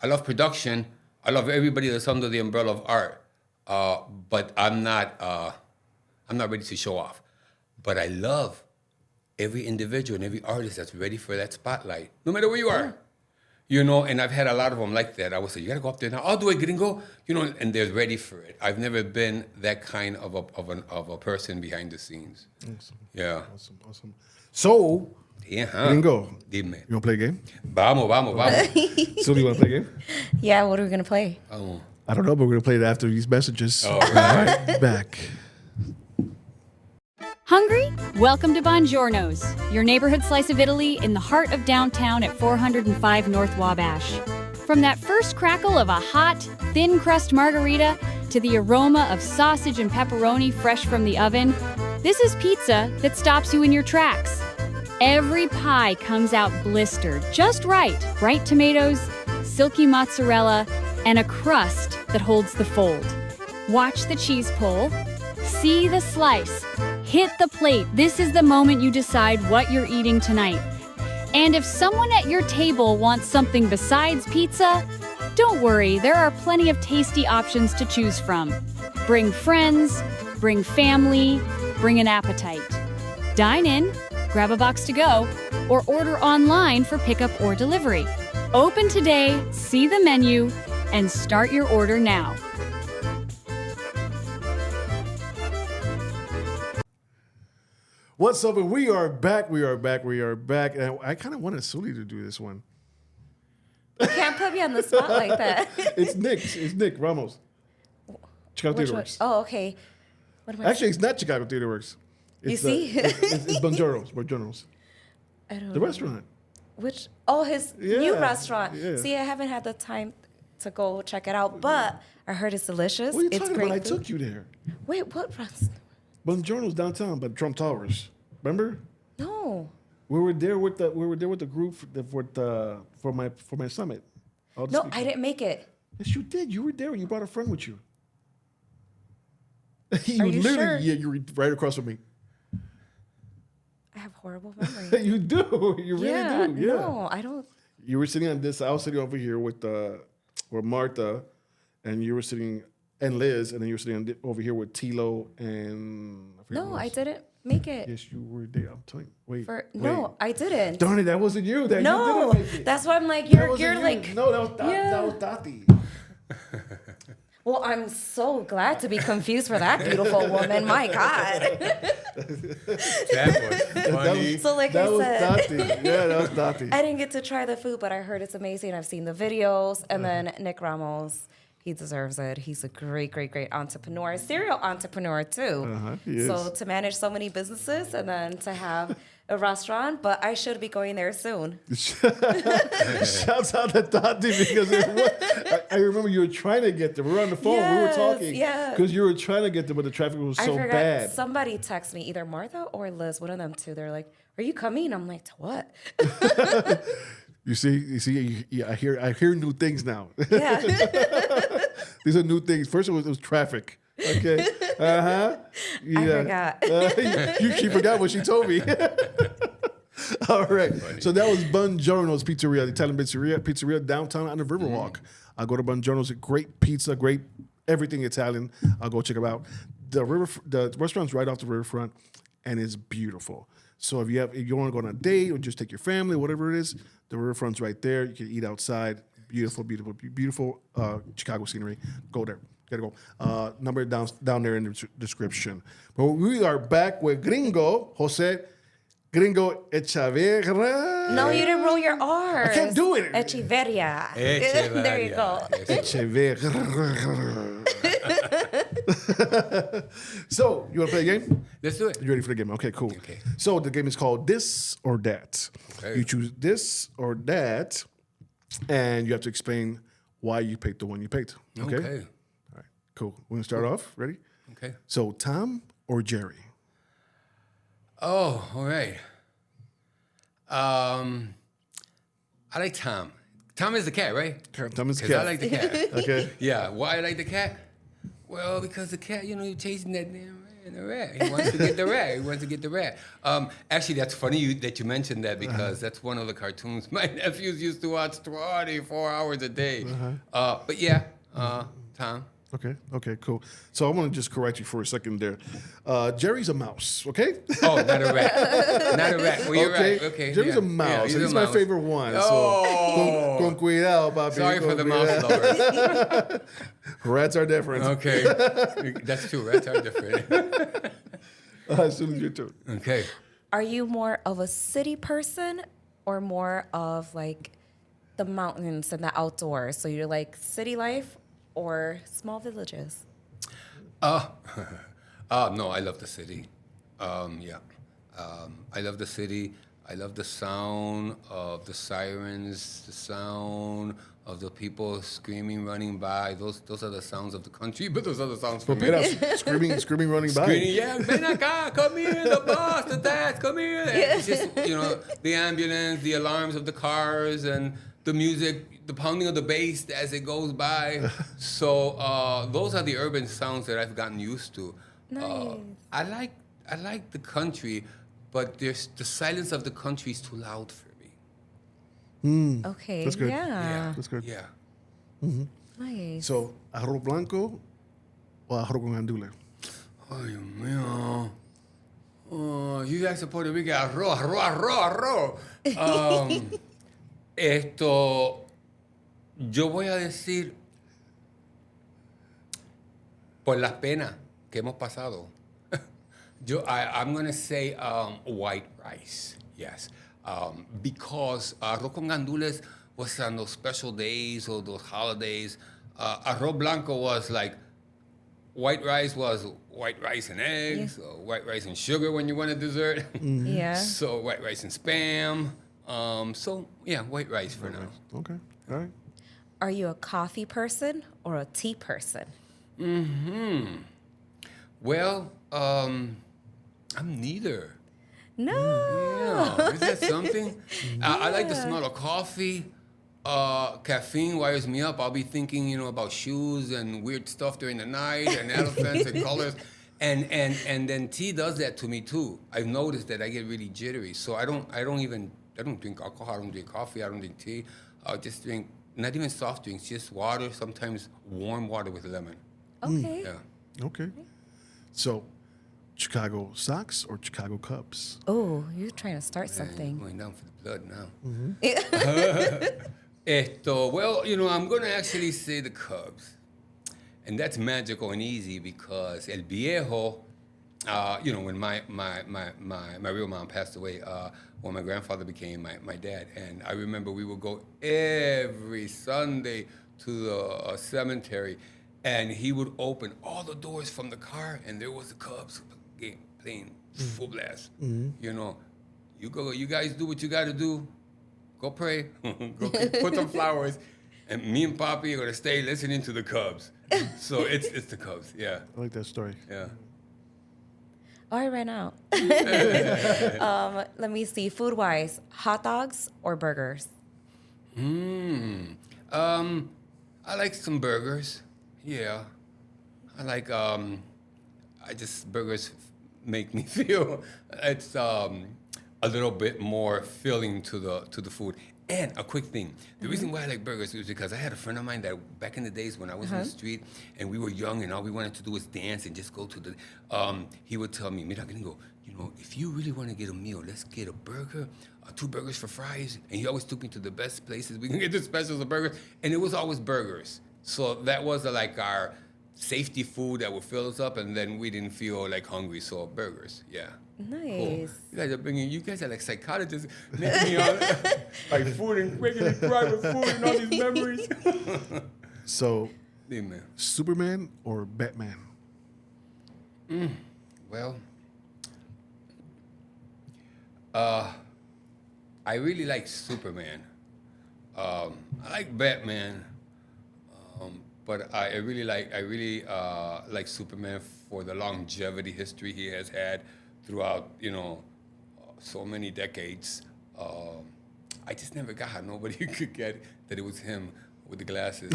I love production. I love everybody that's under the umbrella of art. But I'm not ready to show off. But I love every individual and every artist that's ready for that spotlight, no matter where you are. You know, and I've had a lot of them like that. I would say, you got to go up there now. I'll do it, gringo. You know, and they're ready for it. I've never been that kind of a person behind the scenes. Awesome. Yeah. Awesome. So, Yeah, Gringo, Dime. you want to play a game? Vamos. So, do you want to play a game? Yeah, what are we going to play? Oh. I don't know, but we're going to play it after these messages. All right. Right back. Hungry? Welcome to Buongiorno's, your neighborhood slice of Italy in the heart of downtown at 405 North Wabash. From that first crackle of a hot, thin crust margarita to the aroma of sausage and pepperoni fresh from the oven, this is pizza that stops you in your tracks. Every pie comes out blistered, just right. Bright tomatoes, silky mozzarella, and a crust that holds the fold. Watch the cheese pull. See the slice. Hit the plate. This is the moment you decide what you're eating tonight. And if someone at your table wants something besides pizza, don't worry, there are plenty of tasty options to choose from. Bring friends, bring family, bring an appetite. Dine in, grab a box to go, or order online for pickup or delivery. Open today, see the menu, and start your order now. What's up? And we are back. And I kind of wanted Suli to do this one. You can't put me on the spot like that. It's Nick Ramos. Chicago Which Theater one? Works. Oh, okay. What am I Actually, it's not Chicago Theater Works. You It's, see? it's Buongiorno's. I don't The know. restaurant. Which? Oh, his new Yeah, restaurant. yeah. See, I haven't had the time to go check it out, but I heard it's delicious. What are you it's talking great about? I food. took you there. Wait, what restaurant? Buongiorno's downtown, but Trump Towers. Remember? No. We were there with the group for my summit. All the No, speakers. I didn't make it. Yes, you did. You were there. You brought a friend with you. Are you sure? Yeah, you were right across from me. I have horrible memory. You do. You really yeah, do. Yeah. No, I don't. You were sitting on this. I was sitting over here with Martha, and you were sitting and Liz, and then you were sitting over here with Tilo and. forget No, who I else. didn't make it. Yes, you were there. I'm telling you. Wait. No, I didn't. Darn it, that wasn't you. That No, you didn't make it. that's why I'm like, That you're wasn't you. like. No, that was Tati. Yeah. That was Tati. Well, I'm so glad to be confused for that beautiful woman. My God. That was funny. So like That I was said, Tati. Yeah, that was Tati. I didn't get to try the food, but I heard it's amazing. I've seen the videos. And then Nick Ramos, he deserves it. He's a great, great, great entrepreneur, serial entrepreneur too. He is. So to manage so many businesses and then to have a restaurant, but I should be going there soon. Shouts out to Tati because I remember you were trying to get there. We were on the phone. We were Yes, talking. yeah. Because you were trying to get there, but the traffic was so I forgot. bad. Somebody texted me, either Martha or Liz, one of them two. They're like, "Are you coming?" I'm like, "To what?" You see, I hear new things now. Yeah. These are new things. First, it was traffic. Okay. Yeah. forgot. She forgot what she told me. All right. So that was Buongiorno's Pizzeria, the Italian pizzeria downtown on the Riverwalk. I'll go to Buongiorno's. Great pizza, great everything Italian. I'll go check them out. The restaurant's right off the riverfront, and it's beautiful. So if you want to go on a date or just take your family, whatever it is, the riverfront's right there. You can eat outside. Beautiful, beautiful, beautiful Chicago scenery. Go there. Gotta go. Number down there in the description. But we are back with Gringo, Jose, Gringo Echeverría. No, you didn't roll your R. I can't do it. Echeverría. Echeverría. There you go. Echeverría. So, you want to play a game? Let's do it. You ready for the game? Okay, cool. Okay. So, the game is called This or That. Okay. You choose this or that, and you have to explain why you picked the one you picked. Okay? Okay. All right, Cool. We're going to start off. Ready? Okay. So, Tom or Jerry? Oh, all right. I like Tom. Tom is the cat, right? Tom is Because cat. I like the cat. Okay. Yeah. Why I like the cat? Well, because the cat, you're chasing that damn rat and the rat. He wants to get the rat. He wants to get the rat. Actually, that's funny that you mentioned that because that's one of the cartoons my nephews used to watch 24 hours a day. But yeah, Tom. Okay, cool. So I'm going to just correct you for a second there. Jerry's a mouse, okay? Oh, not a rat. Not a rat. Well, you're right. Okay. Jerry's a mouse. he's He's a my mouse. favorite one. Oh. So, con cuidado, papi. Sorry for con the mouse cuidado. lovers. Rats are different. Okay. That's true. Rats are different. As soon as your turn. Okay. Are you more of a city person or more of like the mountains and the outdoors? So you're like city life or small villages? No, I love the city. Yeah. I love the city. I love the sound of the sirens, the sound of the people screaming, running by. Those are the sounds of the country, but those are the sounds for me. Screaming, running by. Screaming, yeah, ven acá, come here, the bus, the dad, come here. It's just, the ambulance, the alarms of the cars, and the music, the pounding of the bass as it goes by. So those are the urban sounds that I've gotten used to. Nice. I like the country, but the silence of the country is too loud for me. Okay. That's good. Yeah. That's good. Yeah. Nice. So, arroz blanco o arroz con gandules? Ay, Dios mío. Oh, you guys are Puerto Rican. Arroz. Yo voy a decir, por las penas que hemos pasado, I'm going to say white rice, yes. Because arroz con gandules was on those special days or those holidays. Arroz blanco was like, white rice was white rice and eggs, or white rice and sugar when you want a dessert. Yeah. So white rice and Spam. So yeah, white rice for now. Okay, all right. Are you a coffee person or a tea person? Well, I'm neither. No. Yeah, is that something? I like the smell of coffee. Caffeine wires me up. I'll be thinking, about shoes and weird stuff during the night and elephants and colors. And then tea does that to me too. I've noticed that I get really jittery. So I don't drink alcohol. I don't drink coffee. I don't drink tea. I just drink not even soft drinks, just water. Sometimes warm water with lemon. Okay. Yeah. Okay. So, Chicago Sox or Chicago Cubs? Oh, you're trying to start I'm something. going down for the blood now. Well, I'm going to actually say the Cubs. And that's magical and easy because El Viejo, when my real mom passed away, when my grandfather became my dad. And I remember we would go every Sunday to the cemetery, and he would open all the doors from the car, and there was the Cubs game playing full blast. You guys do what you got to do. Go pray. Go put some flowers. And me and Poppy are going to stay listening to the Cubs. So it's the Cubs, yeah. I like that story. Yeah. Oh, I ran out. Let me see. Food-wise, hot dogs or burgers? I like some burgers. Yeah. I like, burgers make me feel it's a little bit more filling to the food. And a quick thing, the reason why I like burgers is because I had a friend of mine that back in the days when I was on the street and we were young and all we wanted to do was dance and just go to the, he would tell me, mira gringo, if you really want to get a meal, let's get a burger, 2 burgers for fries. And he always took me to the best places we can get the specials of burgers. And it was always burgers. So that was like our safety food that would fill us up, and then we didn't feel like hungry, so burgers, yeah. Nice. Cool. You guys are like psychologists, making me all like food and making me cry with food and all these memories. So, Dime. Superman or Batman? Well, I really like Superman. I like Batman, But I really like Superman for the longevity history he has had throughout, so many decades. I just never got how nobody could get that it was him with the glasses.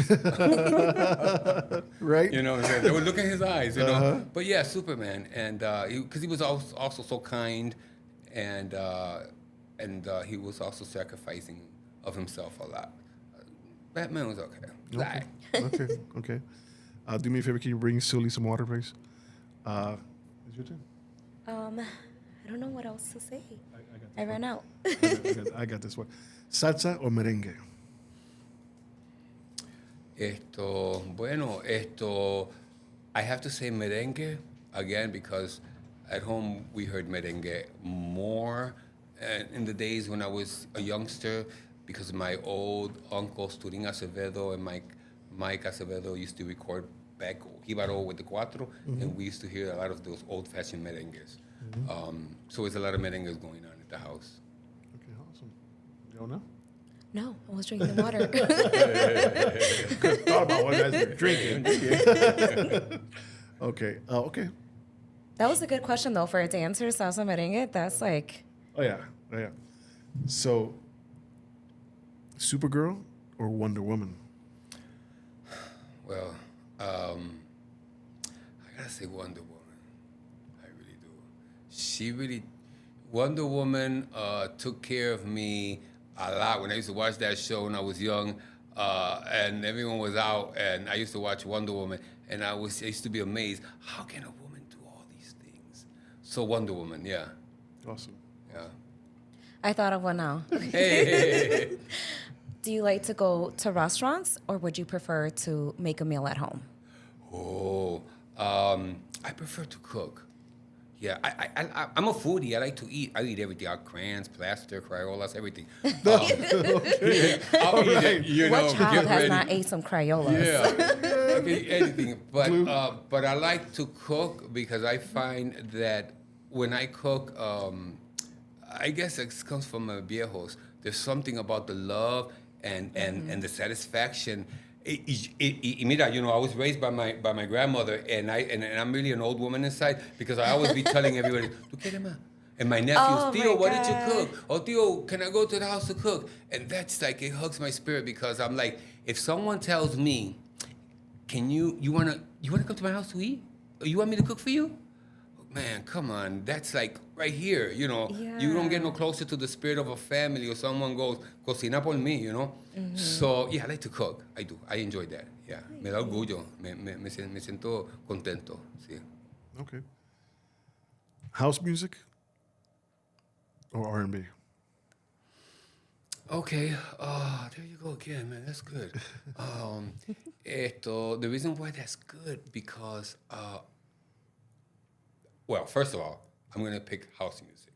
Right? You know what I'm saying? They would look at his eyes, you know. But yeah, Superman, and because he was also so kind, and he was also sacrificing of himself a lot. Batman was okay. Okay. Do me a favor. Can you bring Suli some water, please? It's your turn. I don't know what else to say. I ran out. I got this one. Salsa or merengue? I have to say merengue again because at home we heard merengue more in the days when I was a youngster because my old uncles, Turín Acevedo and Mike Acevedo, used to record back Jíbaro with the cuatro, and we used to hear a lot of those old-fashioned merengues. So there's a lot of merengues going on at the house. Okay, awesome. You don't know? No, I was drinking the water. Thought about what you guys were drinking. Okay. Okay. That was a good question, though, for it to answer salsa merengue. That's like... Oh, yeah. So, Supergirl or Wonder Woman? Well, I gotta say Wonder Woman. I really do. Wonder Woman took care of me a lot when I used to watch that show when I was young, and everyone was out, and I used to watch Wonder Woman, and I used to be amazed. How can a woman do all these things? So Wonder Woman, yeah. Awesome. Yeah. I thought of one now. Hey. Do you like to go to restaurants, or would you prefer to make a meal at home? I prefer to cook. Yeah, I'm a foodie. I like to eat. I eat everything. Crayons, plaster, Crayolas, everything. I'll eat it, What child get has ready. not ate some Crayolas? Yeah, I can eat anything. But I like to cook because I find that when I cook, I guess it comes from my viejos. There's something about the love and the satisfaction. Mira, I was raised by my grandmother, and I'm really an old woman inside because I always be telling everybody, "¿Tú quieres más?" And my nephews, Tio, what did you cook? Oh, Tio, can I go to the house to cook? And that's like, it hugs my spirit because I'm like, if someone tells me, "Can you wanna come to my house to eat? Or you want me to cook for you?" Man, come on, that's like right here, You don't get no closer to the spirit of a family or someone goes, cocina por mí, So, yeah, I like to cook. I do. I enjoy that. Yeah. Me da orgullo. Me siento contento. Sí. Okay. House music or R&B? Okay. There you go again, man. That's good. The reason why that's good because, well, first of all, I'm going to pick house music.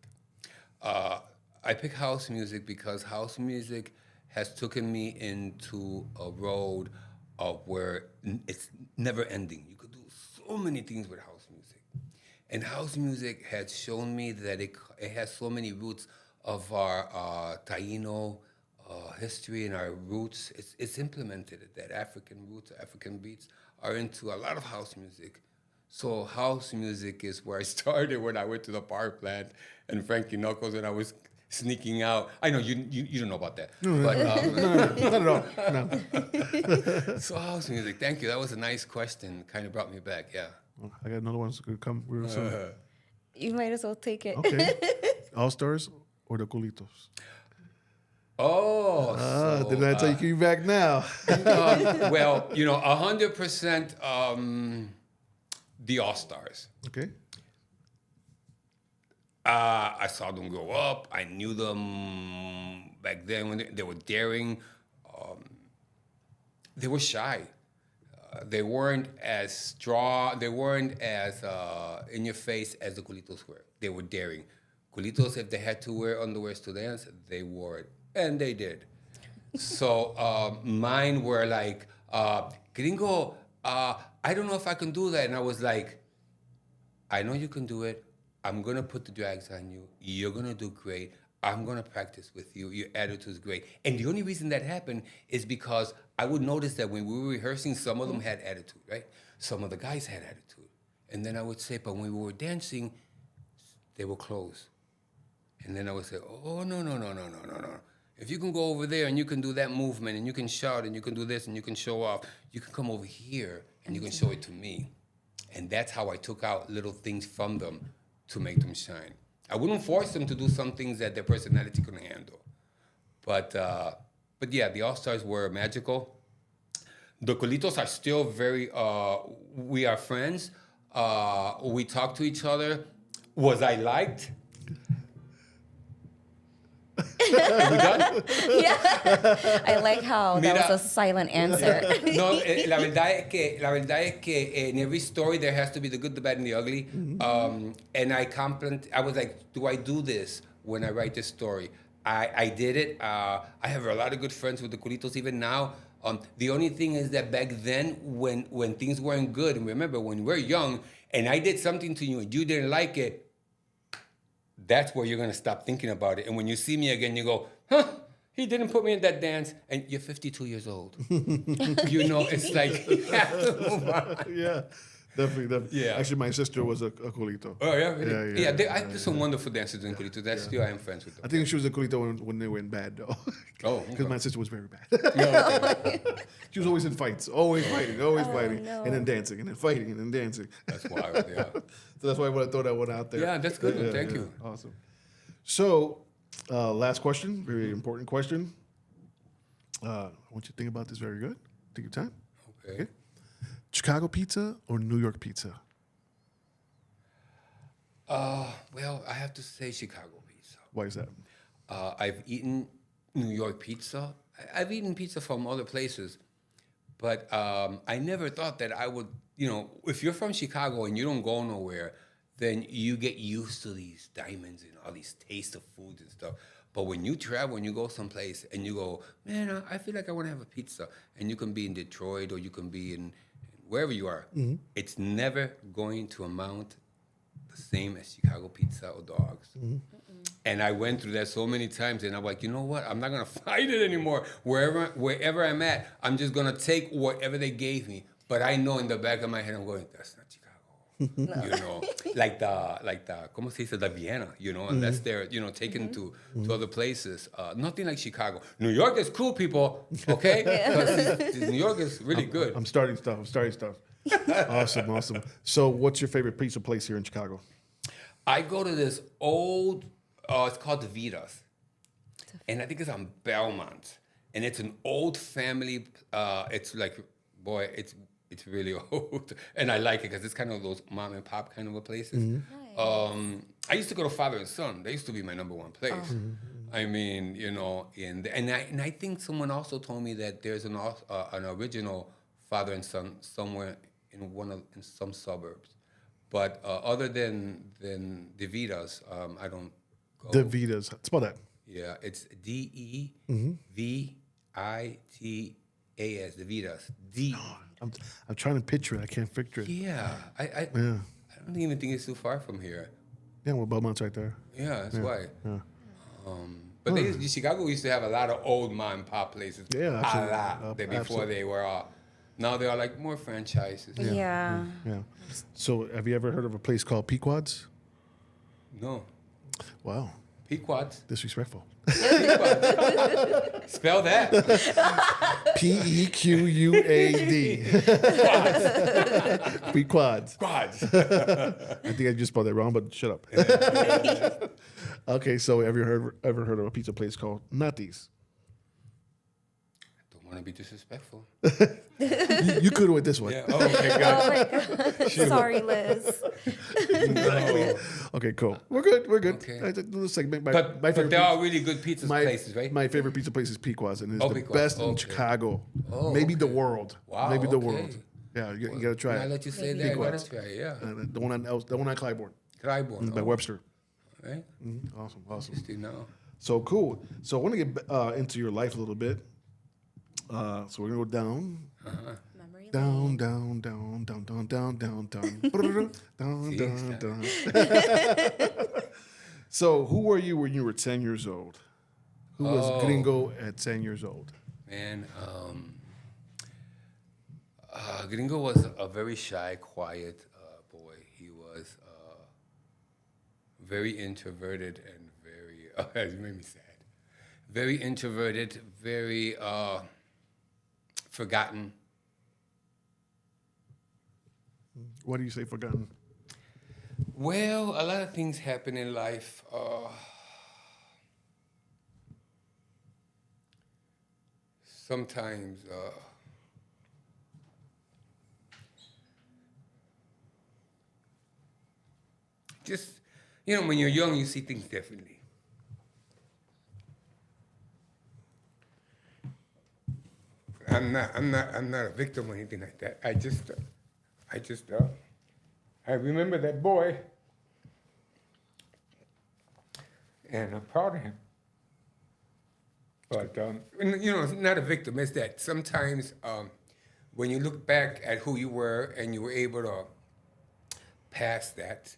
I pick house music because house music has taken me into a road of where it's never ending. You could do so many things with house music. And house music has shown me that it has so many roots of our Taino history and our roots. It's implemented that African roots, African beats are into a lot of house music. So house music is where I started when I went to the power plant and Frankie Knuckles and I was sneaking out. I know you don't know about that. No, But, not at all. No. So house music, thank you. That was a nice question. Kind of brought me back, yeah. Well, I got another one that's going to come real soon. You might as well take it. Okay. All-Stars or the Culitos? Didn't I tell you back now? Well, 100% the All-Stars. Okay. I saw them grow up. I knew them back then when they were daring. They were shy. They weren't as strong. They weren't as in your face as the Culitos were. They were daring. Culitos, if they had to wear underwear to dance, they wore it. And they did. So mine were like, Gringo, I don't know if I can do that. And I was like, I know you can do it. I'm going to put the drags on you. You're going to do great. I'm going to practice with you. Your attitude is great. And the only reason that happened is because I would notice that when we were rehearsing, some of them had attitude, right? Some of the guys had attitude. And then I would say, but when we were dancing, they were closed. And then I would say, oh, no. If you can go over there and you can do that movement and you can shout and you can do this and you can show off, you can come over here and you can show it to me. And that's how I took out little things from them to make them shine. I wouldn't force them to do some things that their personality couldn't handle. But yeah, the All-Stars were magical. The Colitos are still very, we are friends. We talk to each other. Was I liked? Are we done? Yeah. I like how that was a silent answer. No, la verdad es que in every story there has to be the good, the bad, and the ugly. And I was like, do I do this when I write this story? I did it. I have a lot of good friends with the Colitos even now. The only thing is that back then, when things weren't good, and remember, when we're young, and I did something to you and you didn't like it, that's where you're going to stop thinking about it. And when you see me again, you go, huh, he didn't put me in that dance. And you're 52 years old. It's like, you have to move on. Yeah. Definitely. Yeah. Actually, my sister was a Colito. Oh, yeah? Really? Yeah. I did some wonderful dances in Colito. That's still, I am friends with them. I think she was a Colito when they went bad, though. Oh, Because my sister was very bad. okay. She was always in fights, always fighting, no. and then dancing, and then fighting, and then dancing. That's wild, yeah. So that's why I want to throw that one out there. Yeah, that's good. Thank you. Awesome. So, last question, very important question. I want you to think about this very good. Take your time. Okay. Chicago pizza or New York pizza? Well, I have to say Chicago pizza. Why is that? I've eaten New York pizza. I've eaten pizza from other places, but I never thought that I would, if you're from Chicago and you don't go nowhere, then you get used to these diamonds and all these tastes of foods and stuff. But when you travel and you go someplace and you go, man, I feel like I want to have a pizza, and you can be in Detroit or you can be in wherever you are, it's never going to amount the same as Chicago pizza or dogs. And I went through that so many times, and I'm like, you know what? I'm not gonna fight it anymore. Wherever I'm at, I'm just gonna take whatever they gave me. But I know in the back of my head, I'm going, that's not Chicago. Like the, ¿cómo se dice? The Vienna, and that's their, taken to other places. Nothing like Chicago. New York is cool, people, okay? New York is really good. I'm starting stuff. Awesome. So what's your favorite pizza place here in Chicago? I go to this old, it's called the Vitas. And I think it's on Belmont. And it's an old family, it's like, boy, it's really old. And I like it because it's kind of those mom and pop kind of a places. I used to go to Father and Son. They used to be my number one place. I mean, and I think someone also told me that there's an original Father and Son somewhere in some suburbs. But other than the Vitas, I don't go. The Vitas. Spell that. Yeah, it's DEVITAS. The Vitas. I'm trying to picture it. I can't picture it. Yeah, I don't even think it's too far from here. Yeah, well, Belmont's right there. Yeah, that's why. Yeah. But Chicago used to have a lot of old mom and pop places. Yeah, absolutely. A lot. Before they were all. Now they are like more franchises. Yeah. So have you ever heard of a place called Pequod's? No. Wow. Pequod's. Disrespectful. Spell that. Pequuad. Pequod's. Quads. I think I just spelled that wrong, but shut up. Okay, so have you ever heard of a pizza place called Nutty's? Don't want to be disrespectful. You could have went this way. Yeah. Oh, okay, God. Sorry, Liz. No. Okay, cool. We're good. Okay. I did a little segment. My But favorite there are really good pizza places, right? My favorite pizza place is Pequod's, and it's the Pequod's. best in Okay. Chicago. Oh, Maybe the okay. world. Wow, Maybe the okay. world. Yeah, you gotta try I it. let you say that. I gotta Pequod's. try it, yeah. The one on Clybourne. Clybourne. By Webster. Right? Awesome. Interesting now. So cool. So I want to get into your life a little bit. So we're gonna go down. Memory Down. So who were you when you were 10 years old? Who was Gringo at 10 years old? Man, Gringo was a very shy, quiet boy. He was very introverted and very, you made me sad. Very introverted, very forgotten. What do you say forgotten? Well, a lot of things happen in life. Sometimes just, when you're young, you see things differently. I'm not a victim or anything like that. I remember that boy, and I'm proud of him. But, not a victim. It's that sometimes when you look back at who you were and you were able to pass that,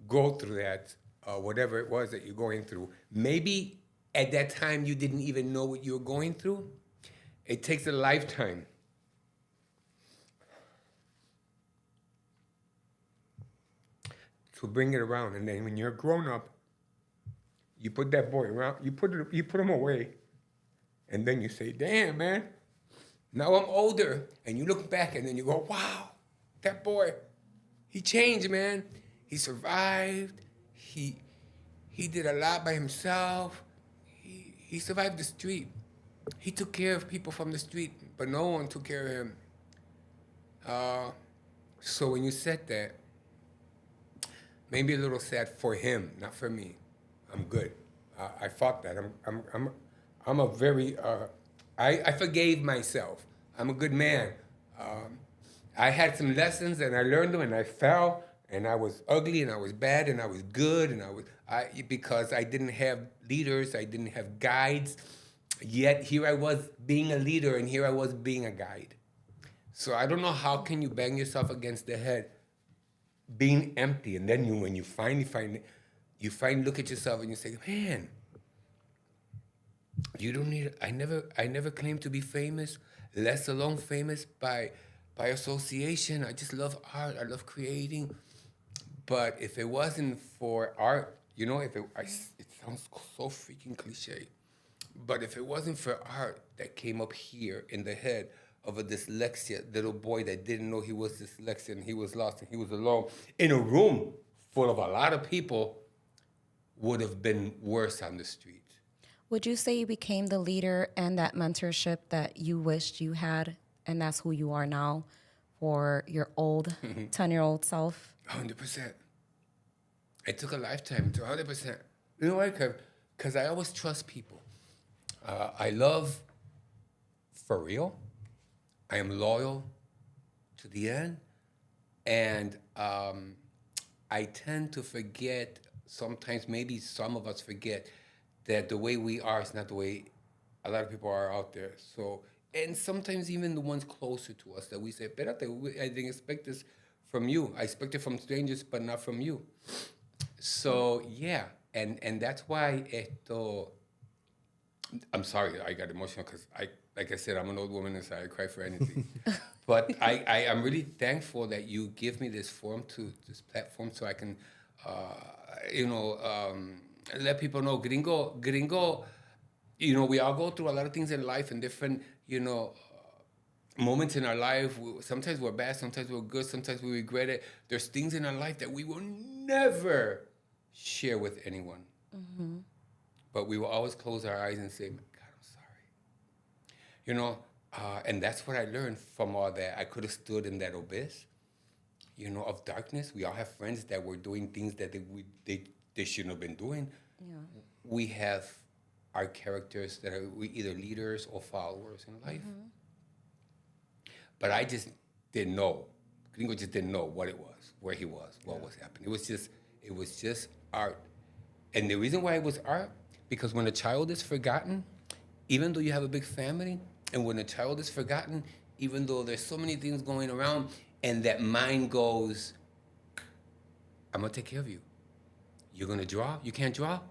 go through that, whatever it was that you're going through, maybe at that time you didn't even know what you were going through. It takes a lifetime to bring it around. And then when you're grown up, you put that boy around, you put him away, and then you say, damn, man, now I'm older. And you look back and then you go, wow, that boy, he changed, man. He survived. He did a lot by himself. He survived the street. He took care of people from the street, but no one took care of him. So when you said that, maybe a little sad for him, not for me. I'm good. I fought that. I'm a very. I forgave myself. I'm a good man. I had some lessons and I learned them and I fell and I was ugly and I was bad and I was good and because I didn't have leaders, I didn't have guides. Yet here I was being a leader and here I was being a guide. So I don't know how can you bang yourself against the head being empty, and then when you finally look at yourself and you say, man, you don't need, I never claimed to be famous, less alone famous by association. I just love art, I love creating. But if it wasn't for art, it sounds so freaking cliche. But if it wasn't for art that came up here in the head of a dyslexia little boy that didn't know he was dyslexic and he was lost and he was alone in a room full of a lot of people, would have been worse on the street. Would you say you became the leader and that mentorship that you wished you had, and that's who you are now for your old 10-year-old self? 100%. It took a lifetime to 100%. You know why? Because I always trust people. I love for real. I am loyal to the end. And I tend to forget, sometimes maybe some of us forget, that the way we are is not the way a lot of people are out there. So, and sometimes even the ones closer to us that we say, I didn't expect this from you. I expect it from strangers, but not from you. So, yeah. And that's why I'm sorry, I got emotional because like I said, I'm an old woman and so I cry for anything. But I am really thankful that you give me this platform so I can, let people know Gringo, we all go through a lot of things in life and different, moments in our life. Sometimes we're bad, sometimes we're good, sometimes we regret it. There's things in our life that we will never share with anyone. Mm-hmm. But we will always close our eyes and say, God, I'm sorry. And that's what I learned from all that. I could have stood in that abyss, of darkness. We all have friends that were doing things that they shouldn't have been doing. Yeah. We have our characters that are either leaders or followers in life. Mm-hmm. But I just didn't know. Gringo just didn't know what it was, where he was, what was happening. It was just art. And the reason why it was art, because when a child is forgotten, even though you have a big family, and when a child is forgotten, even though there's so many things going around, and that mind goes, I'm gonna take care of you. You're gonna draw, you can't draw.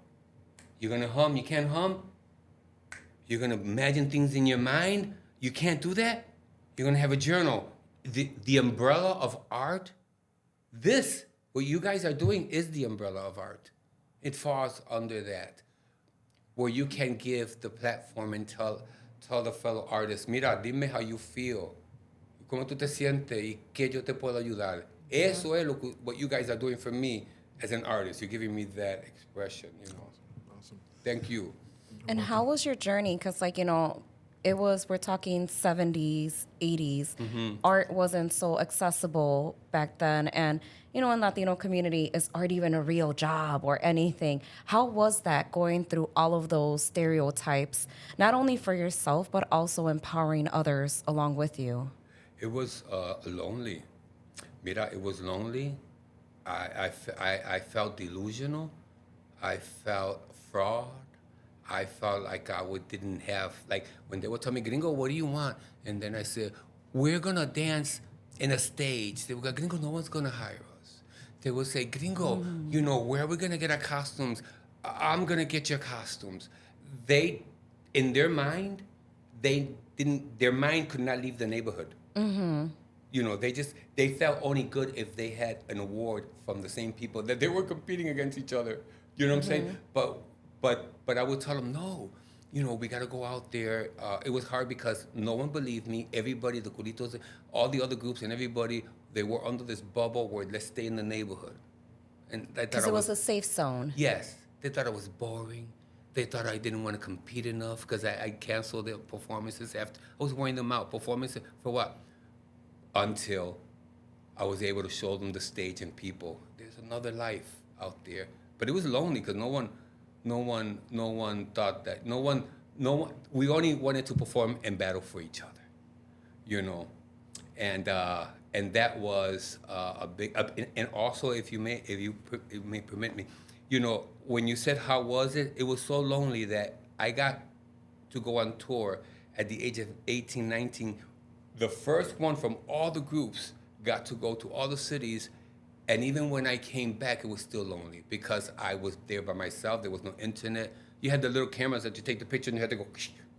You're gonna hum, you can't hum. You're gonna imagine things in your mind, you can't do that. You're gonna have a journal. the umbrella of art, what you guys are doing is the umbrella of art. It falls under that, where you can give the platform and tell the fellow artists, mira, dime how you feel, cómo tú te sientes y qué yo te puedo ayudar. Eso es what you guys are doing for me as an artist. You're giving me that expression, you know. Awesome. Thank you. And how was your journey? Because, like, you know, we're talking 70s, 80s. Art wasn't so accessible back then. And, you know, in Latino community, is art even a real job or anything? How was that going through all of those stereotypes, not only for yourself, but also empowering others along with you? It was lonely. Mira, it was lonely. I felt delusional. I felt fraud. I felt like didn't have, like, when they would tell me, Gringo, what do you want? And then I said, we're going to dance in a stage. They would go, Gringo, no one's going to hire us. They would say, Gringo, you know, where are we going to get our costumes? I'm going to get your costumes. They, in their mind, their mind could not leave the neighborhood. You know, they felt only good if they had an award from the same people that they were competing against each other. You know what I'm saying? But I would tell them, no, you know, we got to go out there. It was hard because no one believed me. Everybody, the Curitos, all the other groups and everybody, they were under this bubble where let's stay in the neighborhood. And Because it was a safe zone. Yes. They thought I was boring. They thought I didn't want to compete enough because I canceled their performances after. I was wearing them out. Performances for what? Until I was able to show them the stage and people. There's another life out there. But it was lonely because no one thought that. No one. We only wanted to perform and battle for each other, you know, and that was a big. And also, if you may permit me, you know, when you said how was it, it was so lonely that I got to go on tour at the age of 18, 19. The first one from all the groups got to go to all the cities. And even when I came back, it was still lonely because I was there by myself. There was no internet. You had the little cameras that you take the picture and you had to go.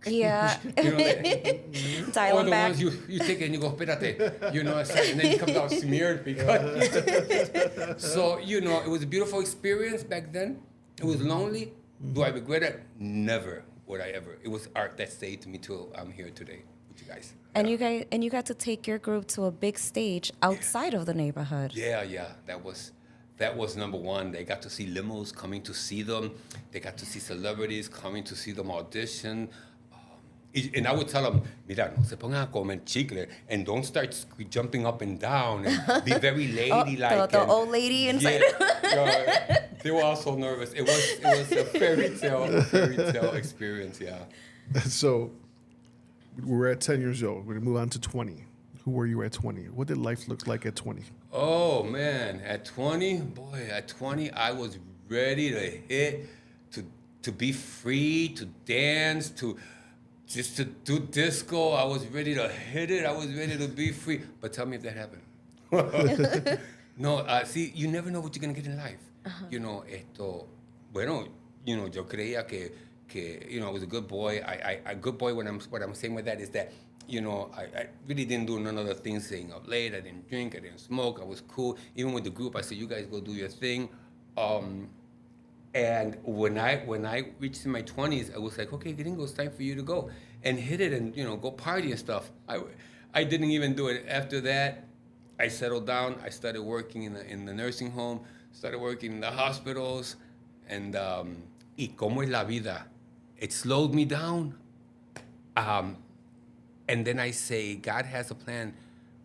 Yeah. You know, Dial or the back. ones you take it and you go, espérate. You know, and then it comes out smeared because. So, you know, it was a beautiful experience back then. It was lonely. Do I regret it? Never would I ever. It was art that stayed to me till I'm here today with you guys. And you got to take your group to a big stage outside of the neighborhood. Yeah, that was number one. They got to see limos coming to see them. They got to see celebrities coming to see them audition. And I would tell them, mira, no se pongan a comer chicle and don't start jumping up and down and be very ladylike. The old lady inside. Yeah, they were all so nervous. It was a fairy tale experience, yeah. So we're at 10 years old. We're going to move on to 20. Who were you at 20? What did life look like at 20? Oh, man. At 20, I was ready to hit, to be free, to dance, just to do disco. I was ready to hit it. I was ready to be free. But tell me if that happened. No, see, you never know what you're going to get in life. You know, yo creía que you know, I was a good boy. A good boy, what I'm saying with that is that, you know, I really didn't do none of the things, staying up late. I didn't drink. I didn't smoke. I was cool. Even with the group, I said, you guys go do your thing. And when I reached in my 20s, I was like, okay, Gringo, it's time for you to go and hit it and, you know, go party and stuff. I didn't even do it. After that, I settled down. I started working in the nursing home, started working in the hospitals, and y cómo es la vida. It slowed me down. And then I say, God has a plan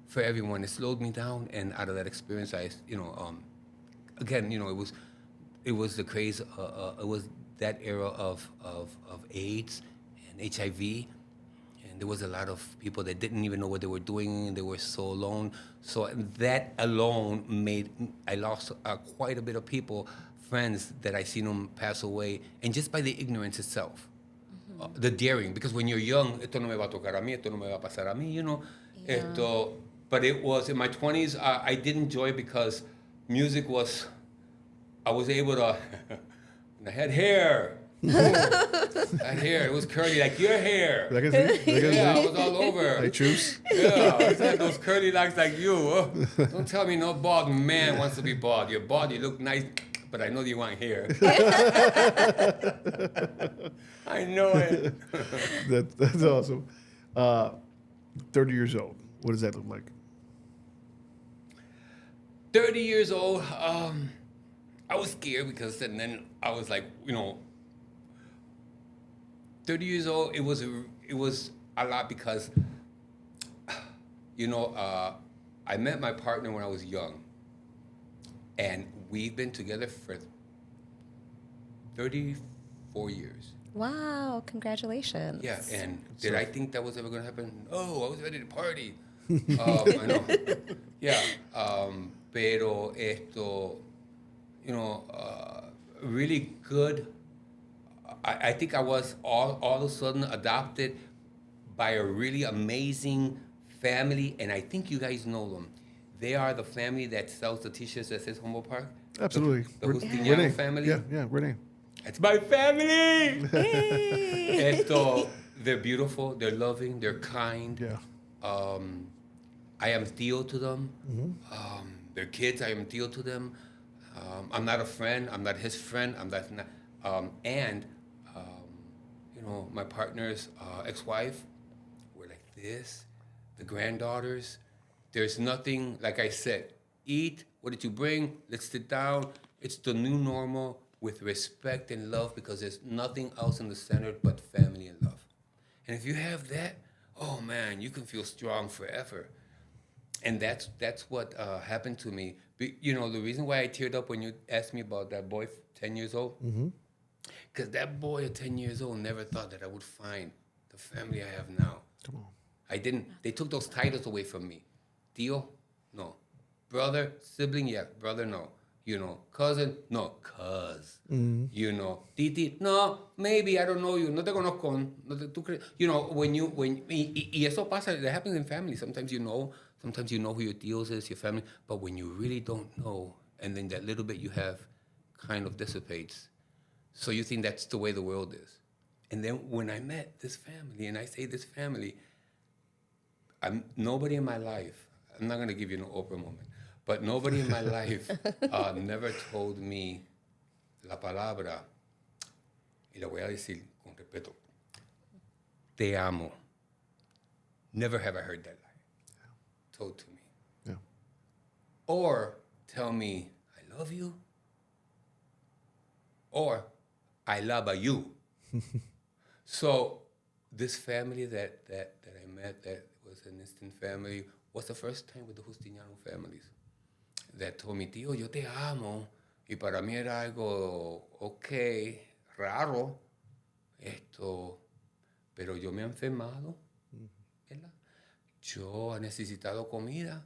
for everyone. It slowed me down. And out of that experience, again, you know, it was the craze. It was that era of AIDS and HIV. And there was a lot of people that didn't even know what they were doing. They were so alone. So that alone I lost quite a bit of people, friends that I seen them pass away, and just by the ignorance itself, the daring. Because when you're young, esto no me va a tocar a mí, esto no me va a pasar a mí, you know. Yeah. But it was in my 20s. I did enjoy it because music was. I was able to. I had hair. That hair, it was curly like your hair. I can see. Yeah, it was all over. Like truce. Yeah, it's like those curly locks like you. Oh, don't tell me no bald man wants to be bald. You're bald, you look nice, but I know you want hair. I know it. That's awesome. 30 years old. What does that look like? 30 years old, I was scared because then I was like, 30 years old, it was a lot because, I met my partner when I was young, and we've been together for 34 years. Wow, congratulations. Yeah, and did I think that was ever going to happen? No, I was ready to party. I know. Yeah, pero esto, really good. I think I was all of a sudden adopted by a really amazing family, and I think you guys know them. They are the family that sells the T-shirts that says Humboldt Park. Absolutely. The Justiniano family. Yeah, Renee. It's my family. Esto, they're beautiful, they're loving, they're kind. Yeah. I am tío to them. Their kids, I am tío to them. I'm not a friend. I'm not his friend. My partner's ex-wife, we're like this. The granddaughters, there's nothing, like I said, eat, what did you bring? Let's sit down. It's the new normal with respect and love because there's nothing else in the center but family and love. And if you have that, oh man, you can feel strong forever. And that's what happened to me. The reason why I teared up when you asked me about that boy 10 years old, because that boy at 10 years old never thought that I would find the family I have now. Come on. I didn't. They took those titles away from me. Tío? No. Brother? Sibling? Yeah. Brother? No. Cousin? No. Cuz. Titi? No. Maybe. I don't know you. No te conozco. No te, tú crees. Y eso pasa. That happens in family. Sometimes you know who your tíos is, your family. But when you really don't know, and then that little bit you have kind of dissipates. So you think that's the way the world is. And then when I met this family, and I say this family, nobody in my life, I'm not going to give you no Oprah moment, but nobody in my life never told me la palabra, y la voy a decir con respeto, te amo. Never have I heard that line told to me. Yeah. Or tell me, I love you, or I love you. So this family that I met that was an instant family was the first time with the Justiniano families that told me, tío, yo te amo. Y para mí era algo, okay, raro, pero yo me he enfermado, ¿verdad? Yo he necesitado comida.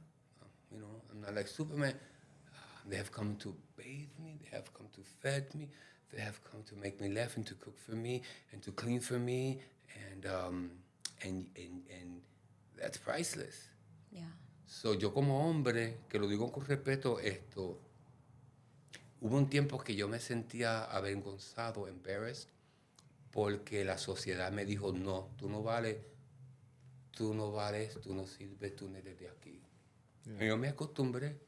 I'm not like Superman. They have come to bathe me. They have come to feed me. They have come to make me laugh and to cook for me and to clean for me, and that's priceless. Yeah. So yo como hombre, que lo digo con respeto, hubo un tiempo que yo me sentía avergonzado, embarrassed, porque la sociedad me dijo, no, tú no vales, tú no sirves, tú no eres de aquí. Yeah. Y yo me acostumbré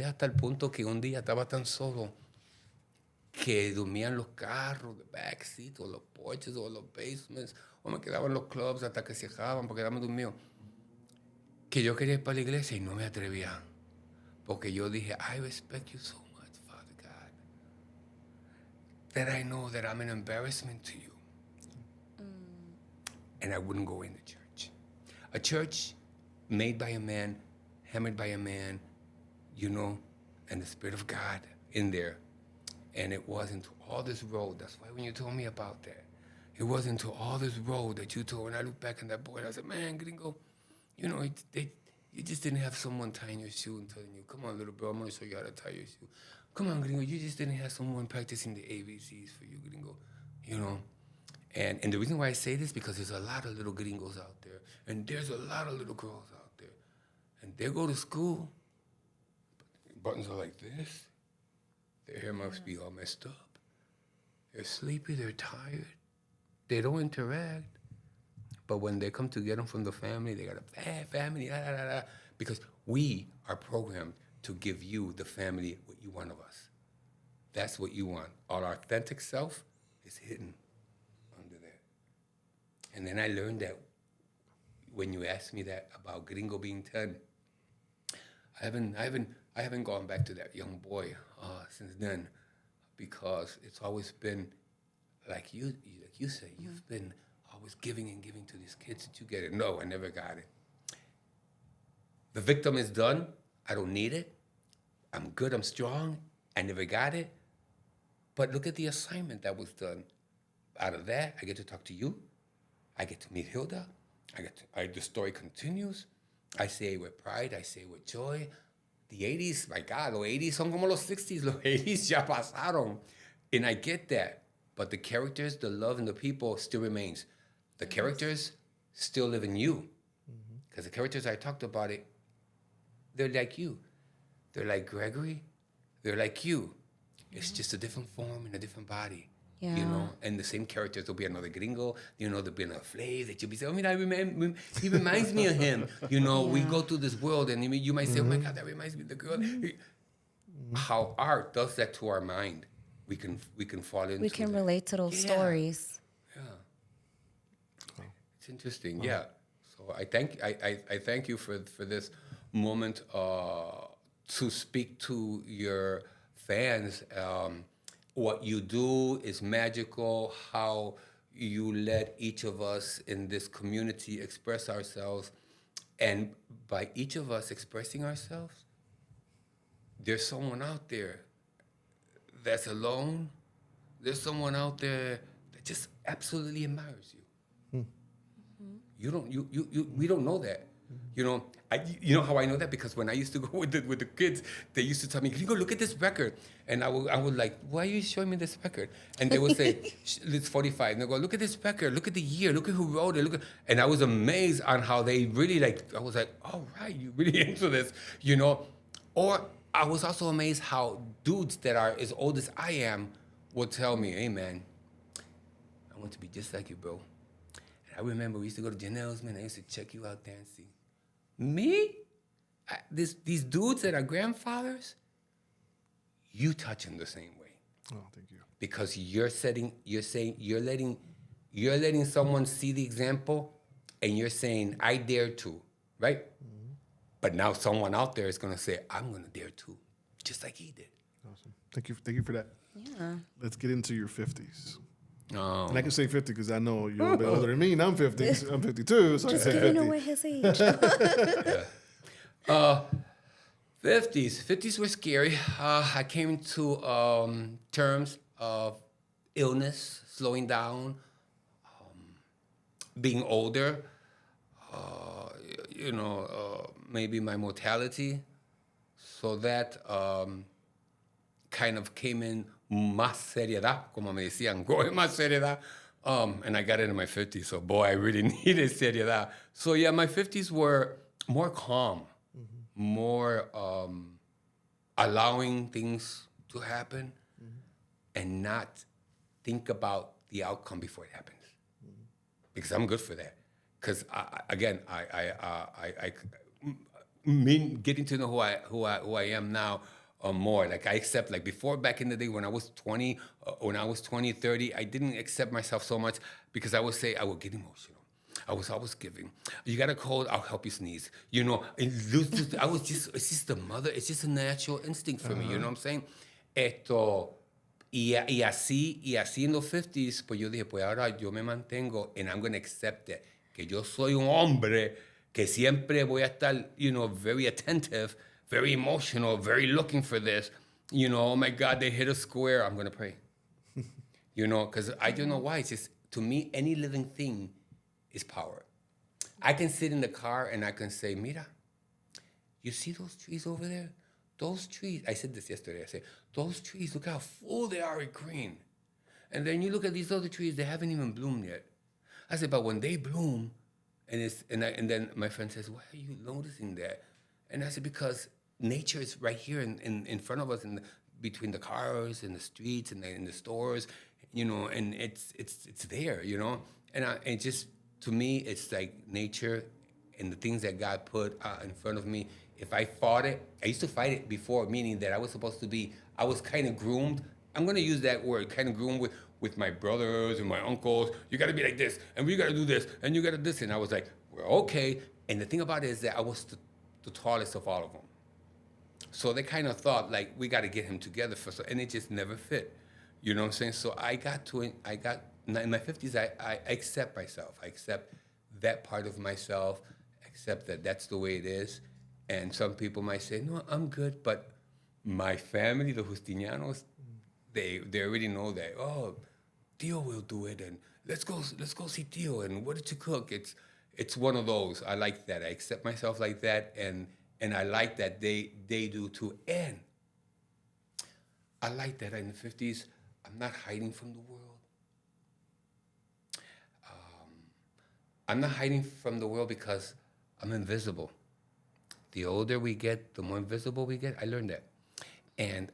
hasta el punto que un día estaba tan solo que dormía en los carros, the backseat, o los porches, o los basements, o me quedaba en los clubs hasta que se cerraban porque quedaba dormido. Que yo quería ir para la iglesia y no me atrevía. Porque yo dije, I respect you so much, Father God, that I know that I'm an embarrassment to you. And I wouldn't go in the church. A church made by a man, hammered by a man, and the Spirit of God in there. And it wasn't all this road. That's why when you told me about that, it wasn't all this road that you told. When I look back on that boy, I said, man, Gringo, you just didn't have someone tying your shoe and telling you, come on, little bro, I'm going to show you how to tie your shoe. Come on, Gringo, you just didn't have someone practicing the ABCs for you, Gringo, And the reason why I say this, because there's a lot of little gringos out there, and there's a lot of little girls out there, and they go to school, buttons are like this. Their hair must be all messed up. They're sleepy, they're tired. They don't interact. But when they come to get them from the family, they got a family, because we are programmed to give you, the family, what you want of us. That's what you want. Our authentic self is hidden under there. And then I learned that when you asked me that about Gringo being 10, I haven't gone back to that young boy since then, because it's always been like you say, you've been always giving and giving to these kids. Did you get it? No, I never got it. The victim is done. I don't need it. I'm good. I'm strong. I never got it. But look at the assignment that was done. Out of that, I get to talk to you. I get to meet Hilda. The story continues. I say it with pride. I say it with joy. The 80s, my God, los 80s son como los 60s. Los 80s ya pasaron. And I get that. But the characters, the love, and the people still remains. The characters still live in you. Because the characters I talked about it, they're like you. They're like Gregory. They're like you. It's just a different form and a different body. Yeah. You know, and the same characters. There'll be another Gringo. You know, there'll be another Flav that you'll be saying, oh, mira, he reminds me of him. You know, we go through this world, and you might say, oh my God, that reminds me of the girl. How art does that to our mind, we can fall into. We can relate to those stories. Yeah. It's interesting. Yeah. So I thank you for this moment to speak to your fans. What you do is magical. How you let each of us in this community express ourselves, and by each of us expressing ourselves, there's someone out there that's alone. There's someone out there that just absolutely admires you. We don't know that. You know how I know that? Because when I used to go with the kids, they used to tell me, "Gringo, look at this record," and I would like, "Why are you showing me this record?" And they would say, "It's 45." And they go, "Look at this record. Look at the year. Look at who wrote it. And I was amazed on how they really I was like, "Oh right, you really into this," you know. Or I was also amazed how dudes that are as old as I am would tell me, "Hey man, I want to be just like you, bro." And I remember we used to go to Janelle's, man. I used to check you out there and see. Me? These dudes that are grandfathers, you touch them the same way. Oh, thank you. Because you're letting someone see the example, and you're saying, I dare to, right? Mm-hmm. But now someone out there is gonna say, I'm gonna dare to, just like he did. Awesome. Thank you for that. Yeah. Let's get into your 50s. Oh. And I can say 50 because I know you're a bit older than me, and I'm 50. I'm 52, so Just I say giving 50. away his age. 50s were scary. I came to terms of illness, slowing down, being older, maybe my mortality. So that kind of came in más seriedad, como me decían, go en más seriedad. And I got it in my 50s, so boy, I really needed seriedad. So yeah, my 50s were more calm, more allowing things to happen, and not think about the outcome before it happens. Because I'm good for that. Because getting to know who I am now. More like I accept, like before, back in the day when I was 20, 30, I didn't accept myself so much because I would say I would get emotional. I was always giving. You got a cold, I'll help you sneeze. You know, it's just the mother, it's just a natural instinct for me, you know what I'm saying? Y así en los 50s, pues yo dije, pues ahora yo me mantengo and I'm going to accept it. Que yo soy un hombre que siempre voy a estar, very attentive, very emotional, very looking for this. Oh my God, they hit a square. I'm going to pray. Because I don't know why. It's just, to me, any living thing is power. I can sit in the car and I can say, mira, you see those trees over there? Those trees, I said this yesterday. I said, those trees, look how full they are with green. And then you look at these other trees, they haven't even bloomed yet. I said, but when they bloom, and then my friend says, why are you noticing that? And I said, because nature is right here in front of us, between the cars and the streets and in the stores. and it's there, and just to me, it's like nature and the things that God put in front of me. If I fought it, I used to fight it before, meaning that I was kind of groomed. I'm gonna use that word, kind of groomed with my brothers and my uncles. You gotta be like this, and we gotta do this, and you gotta this, and I was like, well, okay. And the thing about it is that I was the tallest of all of them. So they kind of thought, like, we got to get him together first, and it just never fit. You know what I'm saying? So in my 50s, I accept myself. I accept that part of myself, accept that that's the way it is. And some people might say, no, I'm good. But my family, the Justinianos, they already know that, oh, Tio will do it, and let's go see Tio, and what did you cook? It's one of those. I like that. I accept myself like that, and I like that they do too. And I like that in the 50s, I'm not hiding from the world. I'm not hiding from the world because I'm invisible. The older we get, the more invisible we get. I learned that. And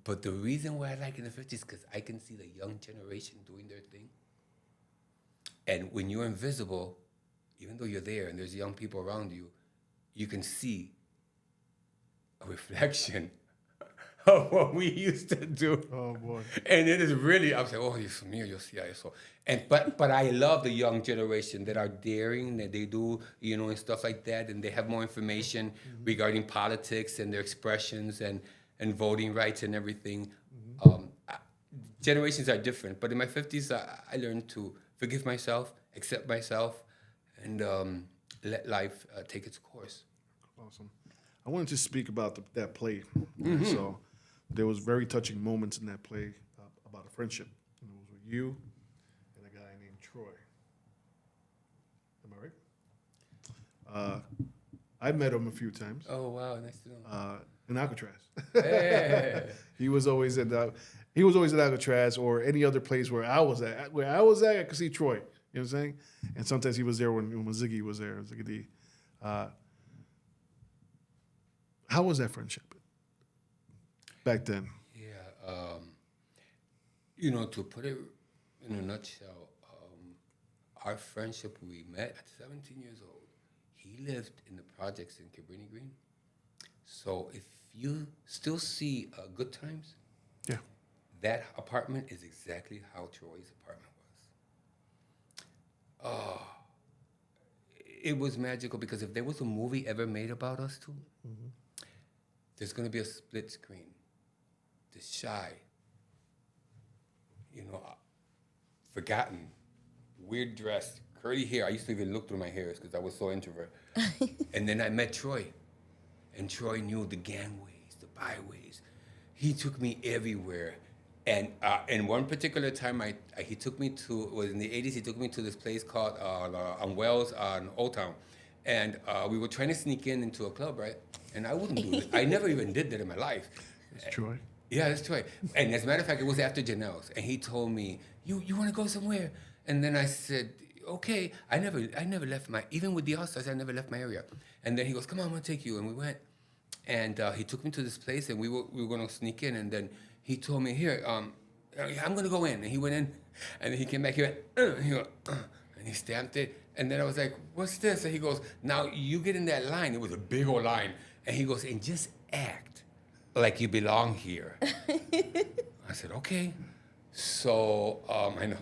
but the reason why I like in the 50s is because I can see the young generation doing their thing. And when you're invisible, even though you're there and there's young people around you, you can see a reflection of what we used to do. Oh boy! And it is really, I was like, oh, Dios mío, yo sí a eso. But I love the young generation that are daring, that they do, and stuff like that, and they have more information regarding politics and their expressions and voting rights and everything. Generations are different, but in my 50s, I learned to forgive myself, accept myself, and let life take its course. Awesome. I wanted to speak about that play. So there was very touching moments in that play about a friendship. And it was with you and a guy named Troy. Am I right? I met him a few times. Oh wow, nice to know. In Alcatraz. Hey. He was always at Alcatraz or any other place where I was at. Where I was at, I could see Troy. You know what I'm saying? And sometimes he was there when Ziggy was there. Ziggy D. How was that friendship back then? Yeah, to put it in a nutshell, our friendship, we met at 17 years old. He lived in the projects in Cabrini Green. So if you still see Good Times, yeah, that apartment is exactly how Troy's apartment was. It was magical because if there was a movie ever made about us two, there's going to be a split screen. The shy, forgotten, weird dressed, curly hair. I used to even look through my hairs because I was so introvert. And then I met Troy. And Troy knew the gangways, the byways. He took me everywhere. And one particular time, he took me to, it was in the 80s, he took me to this place called on Wells on Old Town. And we were trying to sneak into a club, right? And I wouldn't do it. I never even did that in my life. It's Troy. Yeah, that's Troy. And as a matter of fact, it was after Janelle's. And he told me, you want to go somewhere? And then I said, okay. I never left even with the All-Stars, I never left my area. And then he goes, come on, I'm going to take you. And we went. And he took me to this place, and we were going to sneak in. And then he told me, here, I'm going to go in. And he went in, and then he came back here, and he stamped it. And then I was like, what's this? And he goes, now you get in that line. It was a big old line. And he goes, and just act like you belong here. I said, okay. So I know.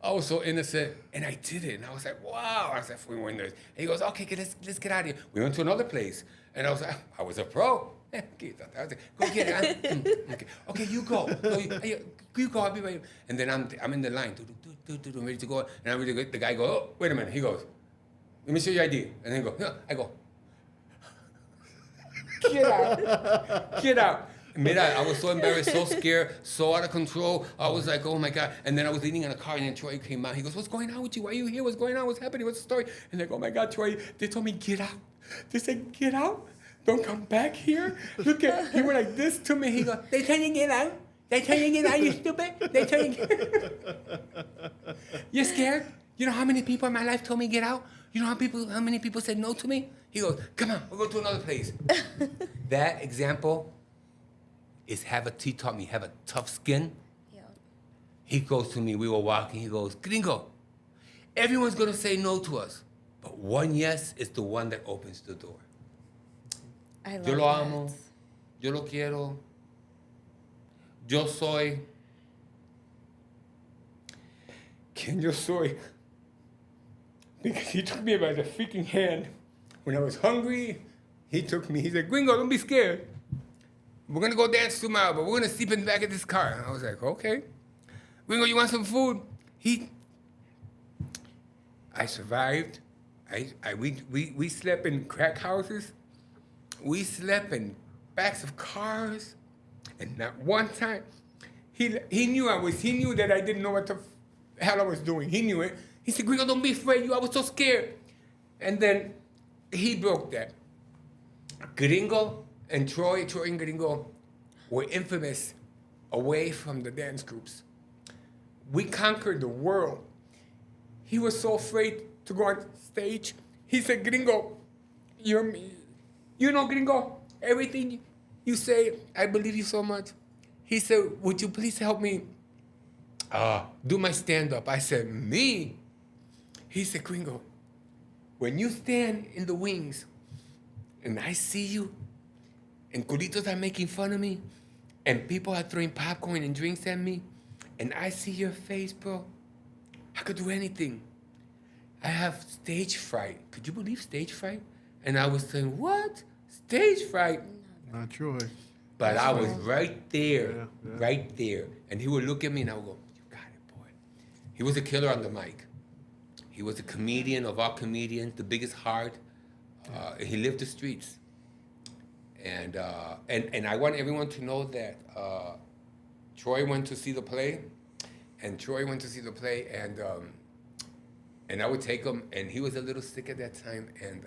I was so innocent, and I did it. And I was like, wow. I said, we were in there. And he goes, okay, let's get out of here. We went to another place. And I was like, I was a pro. I was like, go get it. Okay, you go. You go, I'll be right. And then I'm in the line, I'm ready to go. And I'm ready to go. The guy goes, oh, wait a minute. He goes, let me see your ID. And then he goes, yeah. I go, get out. Mira, I was so embarrassed, so scared, so out of control. I was like, oh my God. And then I was leaning in a car, and then Troy came out. He goes, what's going on with you? Why are you here? What's going on? What's happening? What's the story? And I go, oh my God, Troy, they told me, get out. They said, get out. Don't come back here. Look at, he went like this to me. He goes, they tell you get out. They tell you get out, you stupid. They tell you You're scared? You know how many people in my life told me get out? You know how many people said no to me? He goes, come on, we'll go to another place. That example is he taught me have a tough skin. Yeah. he goes to me, we were walking, he goes, Gringo, everyone's gonna say no to us, but one yes is the one that opens the door. I love Yo lo that. amo, yo lo quiero, yo soy quien yo soy. Because he took me by the freaking hand. When I was hungry, he took me. He said, Gringo, don't be scared. We're going to go dance 2 miles, but we're going to sleep in the back of this car. And I was like, okay. Gringo, you want some food? I survived. We slept in crack houses. We slept in backs of cars. And not one time, he knew that I didn't know what the hell I was doing. He knew it. He said, Gringo, don't be afraid. I was so scared. And then he broke that. Gringo and Troy and Gringo were infamous away from the dance groups. We conquered the world. He was so afraid to go on stage. He said, Gringo, you know, Gringo, everything you say, I believe you so much. He said, would you please help me do my stand-up? I said, me? He said, Gringo, when you stand in the wings and I see you and culitos are making fun of me and people are throwing popcorn and drinks at me and I see your face, bro, I could do anything. I have stage fright. Could you believe stage fright? And I was saying, what? Stage fright? Not Troy. But I was right there, right there. And he would look at me and I would go, you got it, boy. He was a killer on the mic. He was a comedian of all comedians, the biggest heart. He lived the streets. And I want everyone to know that Troy went to see the play, and I would take him, and he was a little sick at that time, and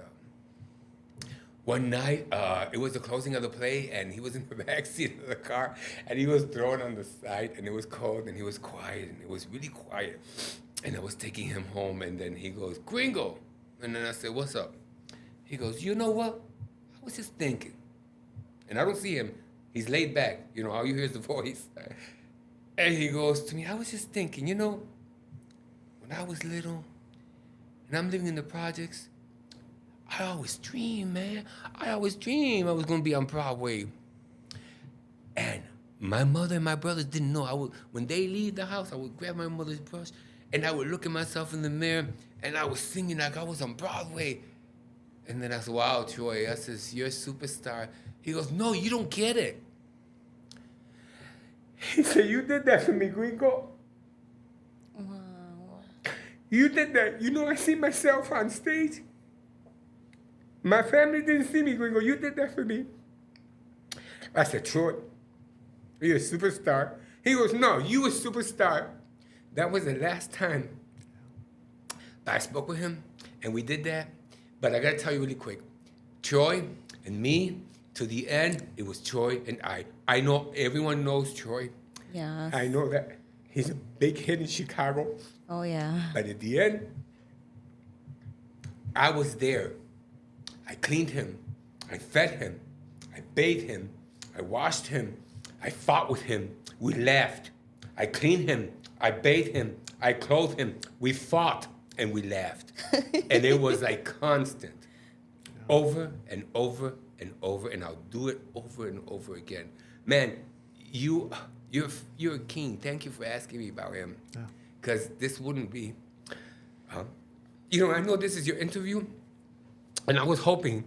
one night, it was the closing of the play, and he was in the back seat of the car, and he was thrown on the side, and it was cold, and he was quiet, and it was really quiet. And I was taking him home, and then he goes, Gringo. And then I said, what's up? He goes, you know what? I was just thinking. And I don't see him. He's laid back. You know, all you hear is the voice. And he goes to me, I was just thinking, you know, when I was little, and I'm living in the projects, I always dream, man. I always dream I was going to be on Broadway. And my mother and my brothers didn't know. When they leave the house, I would grab my mother's brush, and I would look at myself in the mirror, and I was singing like I was on Broadway. And then I said, wow, Troy, I says, you're a superstar. He goes, no, you don't get it. He said, you did that for me, Gringo. Wow. You did that. You know, I see myself on stage. My family didn't see me, Gringo. You did that for me. I said, Troy, you're a superstar. He goes, no, you a superstar. That was the last time I spoke with him, and we did that. But I got to tell you really quick. Troy and me, to the end, it was Troy and I. I know everyone knows Troy. Yeah. I know that he's a big hit in Chicago. Oh, yeah. But at the end, I was there. I cleaned him. I fed him. I bathed him. I washed him. I fought with him. We laughed. I cleaned him. I bathed him. I clothed him. We fought and we laughed. And it was like constant. Over and over and over, and I'll do it over and over again. Man, you're a king. Thank you for asking me about him. Because this wouldn't be. You know, I know this is your interview, and I was hoping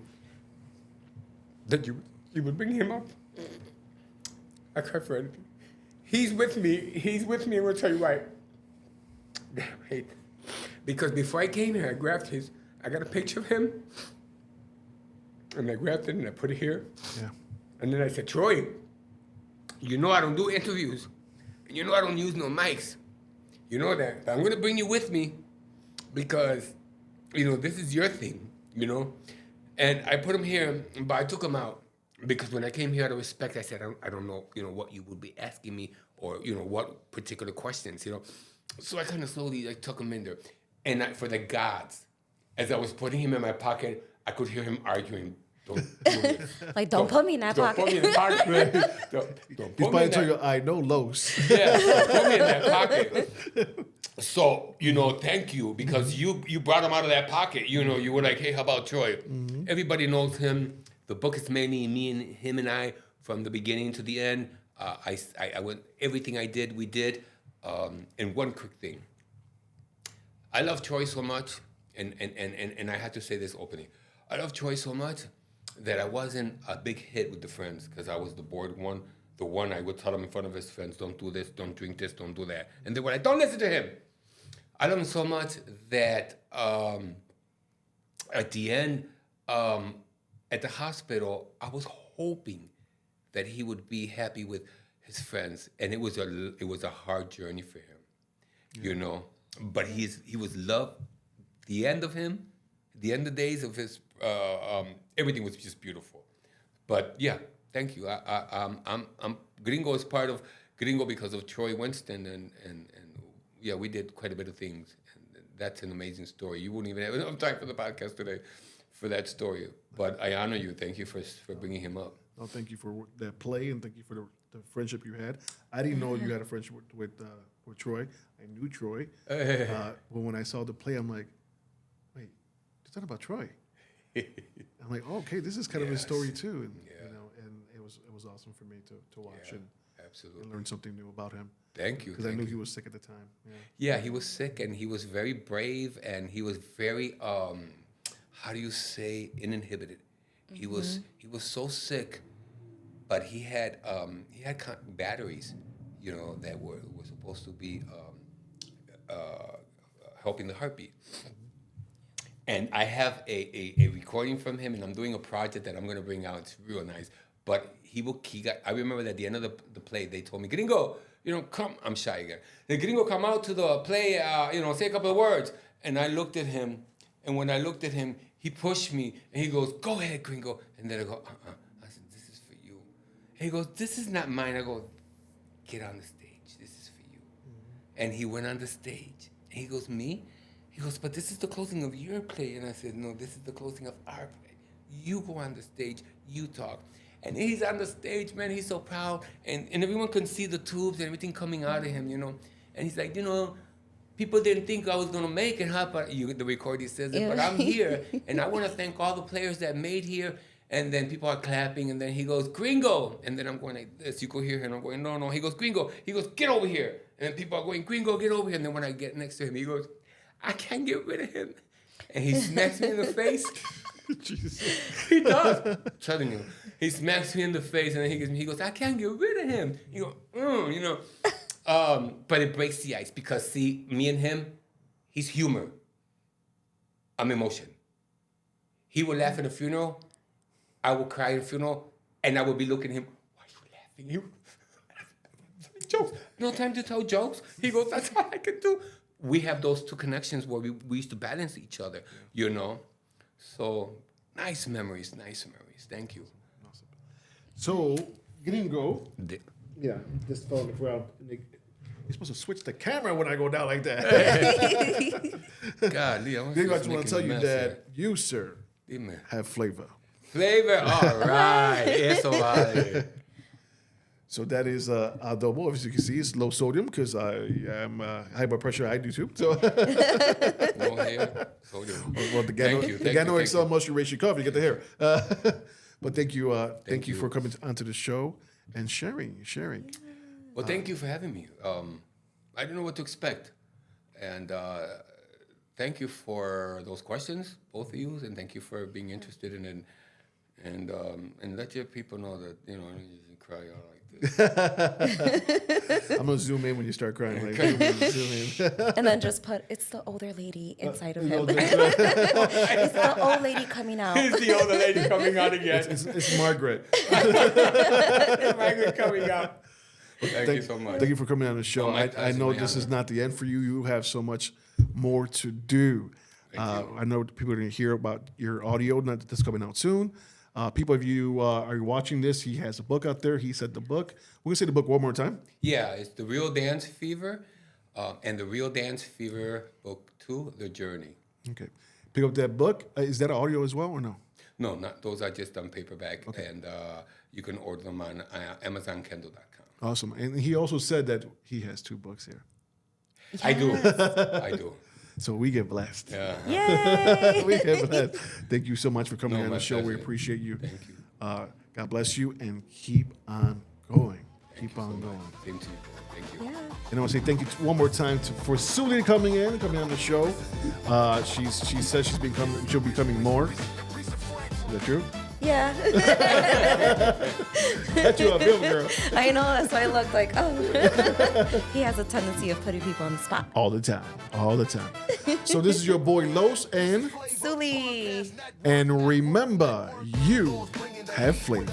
that you would bring him up. I cry for anything. He's with me, and we'll tell you why. Wait. Because before I came here, I got a picture of him, and I grabbed it and I put it here. Yeah. And then I said, Troy, you know I don't do interviews, and you know I don't use no mics. You know that. But I'm going to bring you with me because, you know, this is your thing, you know. And I put him here, but I took him out because when I came here out of respect, I said, I don't know, you know, what you would be asking me or, you know, what particular questions, you know. So I kind of slowly took him in there. And for the gods, as I was putting him in my pocket, I could hear him arguing Like, don't put me in that Don't pocket. put me in the pocket. Don't He's put me probably in tell that. you, I know Los. Yeah, don't put me in that pocket. So, thank you, because you brought him out of that pocket. You were like, hey, how about Troy? Everybody knows him. The book is mainly me and him and I from the beginning to the end. I went, everything I did, we did. And one quick thing. I love Troy so much, and I had to say this openly. I love Troy so much that I wasn't a big hit with the friends because I was the bored one. The one I would tell him in front of his friends, don't do this, don't drink this, don't do that. And they were like, don't listen to him. I love him so much that at the end, at the hospital, I was hoping that he would be happy with his friends, and it was a hard journey for him, But he was loved. The end of the days of his, everything was just beautiful. But yeah, thank you. I'm Gringo is part of Gringo because of Troy Winston, and yeah, we did quite a bit of things, and that's an amazing story. You wouldn't even have enough time for the podcast today for that story. But I honor you. Thank you for bringing him up. Oh, thank you for that play, and thank you for the friendship you had. I didn't know you had a friendship with Troy. I knew Troy. But when I saw the play, I'm like, wait, is that about Troy? I'm like, oh, okay, this is kind of his story too, and and it was awesome for me to watch absolutely. and learn something new about him. Thank you. Because I knew he was sick at the time. Yeah, he was sick, and he was very brave, and he was very how do you say, uninhibited. He was so sick, but he had batteries, that were supposed to be helping the heartbeat. And I have a recording from him, and I'm doing a project that I'm going to bring out. It's real nice. But I remember that at the end of the play, they told me, Gringo, come. I'm shy again. The Gringo, come out to the play, say a couple of words. And I looked at him, and when I looked at him, he pushed me, and he goes, go ahead, Gringo. And then I go, I said, this is for you. And he goes, this is not mine. I go, get on the stage. This is for you. And he went on the stage. And he goes, me? He goes, but this is the closing of your play. And I said, no, this is the closing of our play. You go on the stage, you talk. And he's on the stage, man, he's so proud. And everyone can see the tubes and everything coming out of him, And he's like, people didn't think I was going to make it, huh? But the recording says it, but I'm here. And I want to thank all the players that made here. And then people are clapping, and then he goes, Gringo. And then I'm going like this. You could hear him. I'm going, no. He goes, Gringo. He goes, get over here. And then people are going, Gringo, get over here. And then when I get next to him, he goes, I can't get rid of him. And he smacks me in the face. Jesus. He does. I'm telling you. He smacks me in the face, and then he goes, I can't get rid of him. You go, but it breaks the ice because, see, me and him, he's humor. I'm emotion. He will laugh at a funeral. I will cry at a funeral, and I will be looking at him. Why are you laughing? Jokes. No time to tell jokes. He goes, that's all I can do. We have those two connections where we used to balance each other, So, nice memories. Thank you. Awesome. So, Gringo. Yeah, just fell on the ground. You're supposed to switch the camera when I go down like that. God, Lee, I just want to tell you that you, sir, have flavor. Flavor, all right. Eso vale. So that is adobo. As you can see, it's low sodium because I am high blood pressure. I do too. So, No hair, sodium. well, the Gano XL must raise your coffee. You get the hair. But thank you for coming onto the show and sharing. Well, thank you for having me. I didn't know what to expect, and thank you for those questions, both of you, and thank you for being interested in it, and let your people know that you cry out like this. I'm gonna zoom in when you start crying. Like, zoom in. And then just put, it's the older lady inside of him. It's the old lady coming out. It's the older lady coming out again. It's Margaret. Margaret coming out. Thank you so much. Thank you for coming on the show. Oh, I know this is not the end for you. You have so much more to do. I know people are going to hear about your audio that's coming out soon. People, if you are watching this, he has a book out there. He said the book. We're going to say the book one more time. Yeah, it's The Real Dance Fever and The Real Dance Fever Book 2, The Journey. Okay. Pick up that book. Is that audio as well or no? No, not those are just on paperback, and you can order them on AmazonKindle.com. Awesome. And he also said that he has 2 books here. I do. I do. So we get blessed. Yeah. Yay! We get blessed. Thank you so much for coming No, on the my show. We pleasure. appreciate you. Thank you. God bless you and keep on going. Keep on going. Same to you. Thank you. Yeah. And I want to say thank you one more time for Suli coming on the show. She says she'll be coming more. Is that true? Yeah. That's you a bill, girl. I know, that's why I looked like, oh. He has a tendency of putting people on the spot. All the time. So this is your boy Los Suli. and remember, you have flavor.